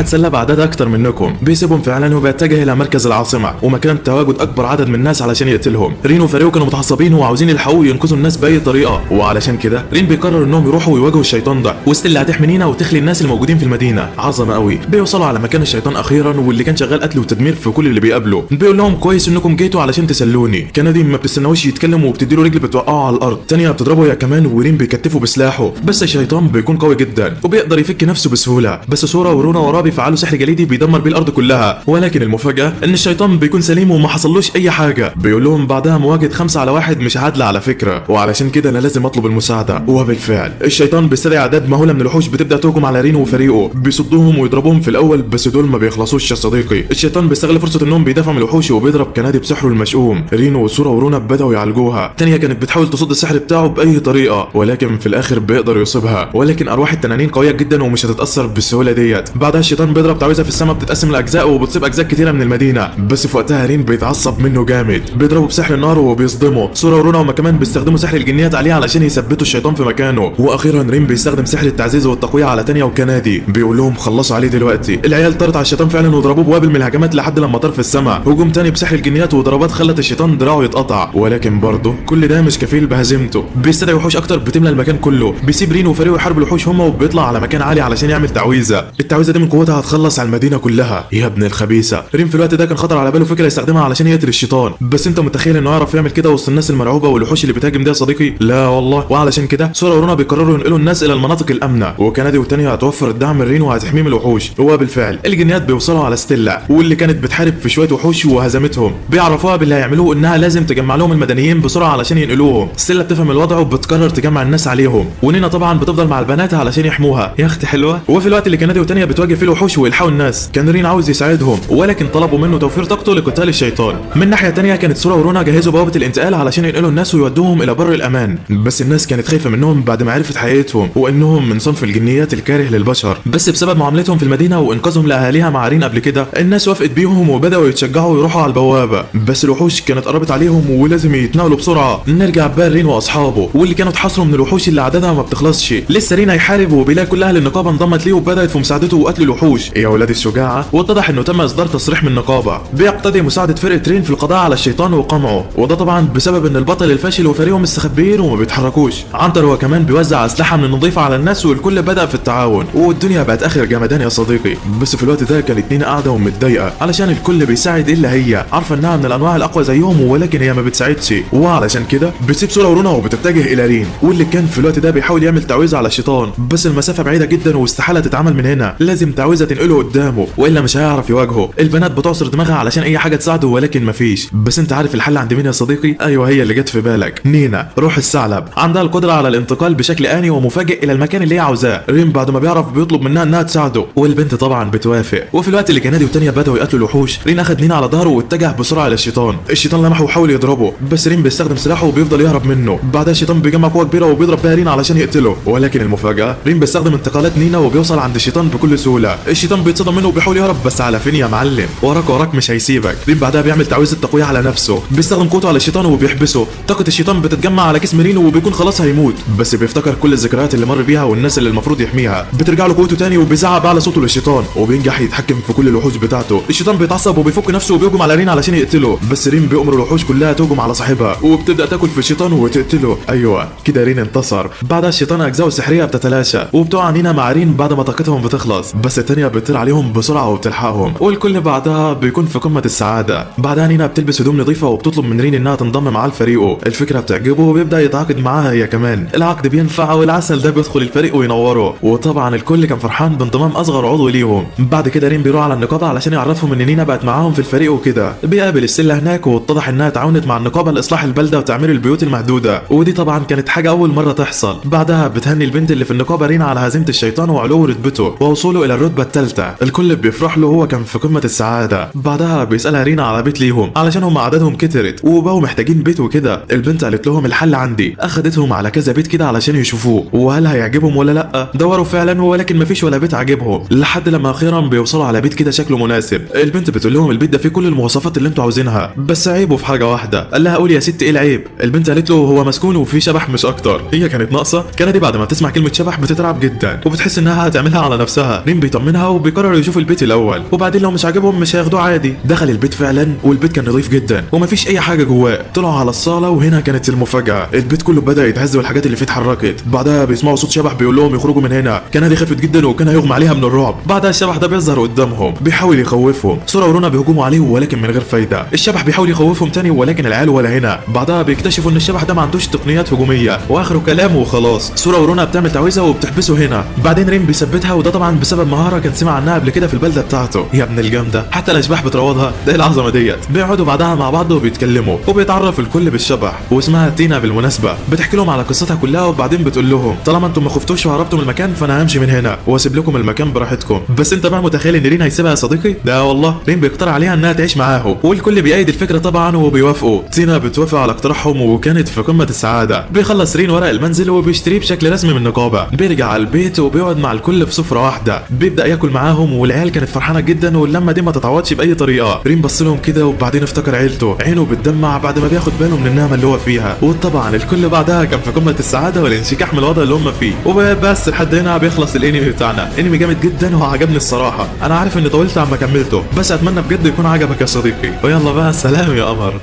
اتسلى باعداد اكتر منكم. بيسيبهم فعلا وبيتجه الى مركز العاصمه ومكان تواجد اكبر عدد من الناس علشان يقتلهم. رين وفريقه كانوا متعصبين وعاوزين يلحقوه وينقذوا الناس باي طريقه، وعلشان كده رين بيقرر انهم يروحوا ويواجهوا الشيطان ده، وستيلا هتحمينا وتخلي الناس الموجودين في المدينه. عظمه قوي. بيوصلوا على مكان الشيطان اخيرا واللي كان شغال قتل وتدمير في كل اللي بيقابله. بيقول لهم كويس انكم جيتوا علشان تسلوني. كندي ما بتستناوش يتكلم وبتديله رجل بتوقعه على الارض، تانية بتضربه هي كمان، ورين بيكتفه بسلاحه. بس الشيطان بيكون قوي جدا وبيقدر يفك نفسه بسهوله، بس سورا ورونا وراه بيفعلوا سحر جليدي بيدمر بيه الارض كلها. ولكن المفاجاه ان الشيطان بيكون سليم وما حصلوش اي حاجه. بيقول لهم بعدها مواجهه 5 على 1 مش عادله على فكره، وعلشان كده انا لازم اطلب المساعده. وبالفعل الشيطان بيستدعي اعداد مهوله من الوحوش بتبدا تهجم على رين وفريقه، بيصدوهم ويضربوهم في الاول، بس دول ما بيخلصوش يا صديقي. الشيطان بيستغل فرصه انهم بيدافعوا من الوحوش وبيضرب كنادي بسحره المشؤوم. رين وسورا ورونا بداوا يعالجوها، تانية كانت بتحاول تصد السحر بتاعه باي طريقه، ولكن في الاخر بيقدر يصيبها. ولكن ارواح التنانين قويه جدا ومش هتتاثر بالسهوله ديت. بعدها الشيطان بيضرب تعويذه في السماء بتتقسم لاجزاء وبتصيب اجزاء كتيره من المدينه، بس في وقتها رين بيتعصب منه جامد، بيضربه بسحر النار وبيصدمه. سورا ورونا هما كمان بيستخدموا سحر الجنيات عليه علشان يثبتوا الشيطان في مكانه. واخيرا رين بيستخدم سحر التعزيز والتقويه على تانية وكنادي، بيقول لهم خلصوا عليه دلوقتي. العيال طارت على الشيطان فعلا وضربوه بوابل من الهجمات لحد لما طار في السماء. هجوم تاني بسحر الجنيات وضربات خلت الشيطان دراعه يتقطع، ولكن برضه كل ده مش كفيل بهزيمته. بيستدعي وحوش اكتر بتملى المكان كله. بيسيب رين وفريقه يحارب الوحوش هما وبيطلع على مكان عالي علشان يعمل تعويذه. التعويذه دي من قوتها هتخلص على المدينه كلها. يا ابن الخبيثه. رين في الوقت ده كان خطر على باله فكره يستخدمها علشان يقتل الشيطان، بس انت متخيل انه يعرف يعمل كده وسط الناس المرعوبه والوحوش اللي بتهاجم دي يا صديقي؟ لا والله. وعلشان كده سورا ورونا بيقرروا ينقلوا الناس الى المناطق الامنه، وكندي والتانية هتوفر الدعم لرين وهتحميه من الوحوش. هو بالفعل الجنيات بيوصلوا على ستيلا واللي كانت بتحارب في شويه وحوش وهزمتهم. بيعرفوها باللي هيعملوه انها لازم تجمع لهم المدنيين بسرعه علشان ينقلوهم. ستيلا بتفهم الوضع وبتقرر تجمع الناس عليهم، ونينا طبعا بتفضل مع البنات علشان يحموها. يا اختي حلوه. وفي الوقت اللي كندي والتانية بتواجه فيه الوحوش ويلحقوا الناس، كان رين عاوز يساعدهم ولكن طلبوا منه توفير طاقته لقتال الشيطان. من ناحيه تانية كانت سورا ورونا جهزوا بوابه الانتقال علشان ينقلوا الناس ويودوهم الى بر الامان، بس الناس كانت خايفه منهم بعد ما عرفت حقيقتهم وانهم من صنف الجنيات الكاره للبشر. بس بسبب معاملتهم في المدينه وانقاذهم لاهاليها مع رين قبل كده، الناس وافقت بيهم وبداوا يتشجعوا يروحوا على البوابه. بس الوحوش كانت قربت عليهم ولازم يتناولوا بسرعه. نرجع بقى رين واصحابه واللي كانوا اتحاصروا من الوحوش اللي عددها ما بتخلصش. لسه رين هيحارب وبيلاقي كل اهل النقابه انضمت ليه وبدات في مساعدته وقتل الوحوش. يا ولاد الشجاعه. واتضح انه تم اصدار تصريح من النقابه بيقتضي مساعده فرقه رين في القضاء على الشيطان وقمعه، وده طبعا بسبب ان البطل الفاشل وفريقه مستخبيين وما بيتحركوش. عنتر هو كمان بيوزع اسلحه من النظيفه على الناس والكل بدا في التعاون، والدنيا بقت اخر جمدان يا صديقي. بس في الوقت ده كانت نينا قاعده ومتضايقه علشان الكل بيساعد الا هي، عارفه انها من الانواع الاقوى زيهم ولكن هي ما بتساعدش، وعلشان كده بتسيب سورا ورونا وبتتجه الى رين واللي كان في الوقت ده بيحاول يعمل تعويذه على الشيطان، بس المسافه بعيده جدا واستحاله تتعمل من هنا، لازم تعويذه تنقله قدامه والا مش هيعرف يواجهه. البنات بتعصر دماغها علشان اي حاجه تساعده ولكن مفيش. بس انت عارف الحل عند مين يا صديقي؟ ايوه هي اللي جت في بالك، نينا روح الثعلب. عندها القدره على الانتقال بشكل آني ومفاجئ الى المكان اللي هي عاوزاه. رين بعد ما بيعرف بيطلب منها انها تساعده والبنت طبعا بتوافق. وفي الوقت اللي كندي والتانية بداوا يقتلوا الوحوش، رين اخد نينا على ظهره واتجه بسرعه للشيطان. الشيطان لمحه وحاول يضربه بس رين بيستخدم سلاحه وبيفضل يهرب منه. بعدها الشيطان بيجمع قوه كبيره وبيضرب بيها رين علشان يقتله، ولكن المفاجاه رين بيستخدم انتقالات نينا وبيوصل عند الشيطان بكل سهوله. الشيطان بيتصدم منه وبيحاول يهرب بس على فين يا معلم، وراك مش هيسيبك. رين بعدها بيعمل تعويذه تقويه على نفسه، بيستخدم قوته على الشيطان وبيحبسه. طاقه الشيطان بتتجمع على جسم رين وبيكون خلاص هيموت، بس بيفتكر كل الذكريات اللي مر بيها والناس اللي المفروض يحميها. بترجع له قوته تاني وبيزعق باعلى صوته للشيطان وبينجح يتحكم في كل الوحوش بتاعته. الشيطان بيتعصب وبيفك نفسه وبيهجم على رين علشان يقتله، بس رين بيأمر الوحوش كلها تهجم على صاحبها وبتبدا تاكل في الشيطان وتقتله. ايوه كده رين انتصر. بعدها الشيطان اجزاءه السحريه بتتلاشى وبتقع نينا مع رين بعد ما طاقتهم بتخلص، بس التانية بتطير عليهم بسرعه وبتلحقهم والكل بعدها بيكون في قمه السعاده. بعدها نينا بتلبس هدوم نظيفه وبتطلب من رين انها تنضم معاه لفريقه. الفكره بتعجبه وبيبدا يتعاقد معاها هي كمان. العقد بينفع والعسل ده بيدخل الفريق وينوره، وطبعا الكل كان فرحان بانضمام اصغر عضو ليهم. بعد كده رين بيروح على النقابه علشان يعرفهم ان نينا بقت معاهم في الفريق وكده. بيقابل السله هناك واتضح انها تعاونت مع النقابه لاصلاح البلده وتعمير البيوت المهدوده، ودي طبعا كانت حاجه اول مره تحصل. بعدها بتهني البنت اللي في النقابه رين على هزيمه الشيطان وعلو رتبته ووصوله الى الرتبه الثالثه. الكل بيفرح له وهو كان في قمه السعاده. بعدها بيسالها رين على بيت ليهم علشان هم عددهم كترت وبقوا محتاجين بيت وكده. البنت قالت لهم الحل عندي، اخدتهم على كذا بيت كده علشان يشوفوه وهل هيعجبهم ولا لا. دوروا فعلا ولكن مفيش ولا بيت عجبهم لحد لما اخيرا بيوصلوا على بيت كده شكله مناسب. البنت بتقول لهم البيت ده فيه كل المواصفات اللي انتوا عاوزينها بس عيبه في حاجه واحده. قال لها قول يا ست ايه العيب؟ البنت قالت له هو مسكون وفي شبح مش اكتر. هي كانت ناقصه. كندي بعد ما بتسمع كلمه شبح بتترعب جدا وبتحس انها هتعملها على نفسها. ريم بيطمنها وبيقرر يشوف البيت الاول وبعدين لو مش عاجبهم مش هياخدوه عادي. دخل البيت فعلا والبيت كان نظيف جدا ومفيش اي حاجه جواه. طلعوا على الصاله وهنا كانت المفاجاه، البيت كله بدا يتهز والحاجات اللي فيه اتحركت. بعدها بيسمعوا صوت شبح بيقول لهم يخرجوا من هنا. كندي خافت جدا وكان هيغمى عليها من الرعب. بعدها الشبح ده بيظهر قدامهم بيحاول يخوفهم. سورا ورونا بيهجموا عليه ولكن من غير فايده. الشبح بيحاول يخوفهم تاني ولكن العيال ولا هنا. بعدها بيكتشفوا ان الشبح ده ما عندوش تقنيات هجوميه واخره كلام وخلاص. سورا ورونا بتعمل تعويذه وبتحبسه هنا. بعدين ريم بيثبتها وده طبعا بسبب مهاره كان سمع عنها قبل كده في البلده بتاعته. يا ابن الجامده، حتى الاشباح بتروضها. ده العظمه ديت. بيقعدوا بعدها مع بعض وبيتكلموا وبيتعرف الكل بالشبح واسمها تينا بالمناسبه. بتحكي لهم على قصتها كلها وبعدين بتقول لهم طالما انتم ما خفتوش وهربتوا من المكان فانا همشي من هنا واسيب لكم المكان براحتكم. بس انت بقى متخيل ان ريم هيسيبها يا صديقي؟ ده والله ريم بيقترح عليها انها تعيش معاهم والكل بيأيد الفكره طبعا وبيوافقوا. تينا بتوافق على اقتراحهم وكانت في قمه السعاده. بيخلص رين ورق المنزل وبيشتريه بشكل رسمي من النقابه. بيرجع على البيت وبيقعد مع الكل في سفره واحده. بيبدا ياكل معاهم والعيال كانت فرحانه جدا واللمه دي ما تتعوضش باي طريقه. ريم بص لهم كده وبعدين افتكر عيلته. عينه بتدمع بعد ما بياخد باله من النعمه اللي هو فيها. وطبعا الكل بعدها كان في قمه السعاده والانشكاح من الوضع اللي هم فيه. وبس لحد هنا بيخلص الانمي بتاعنا. انمي جامد جدا وعجبني الصراحه. انا عارف اني طولت عما كملته بس اتمنى بجد يكون عجبك يا صديقي. ويلا بقى سلام يا قمر.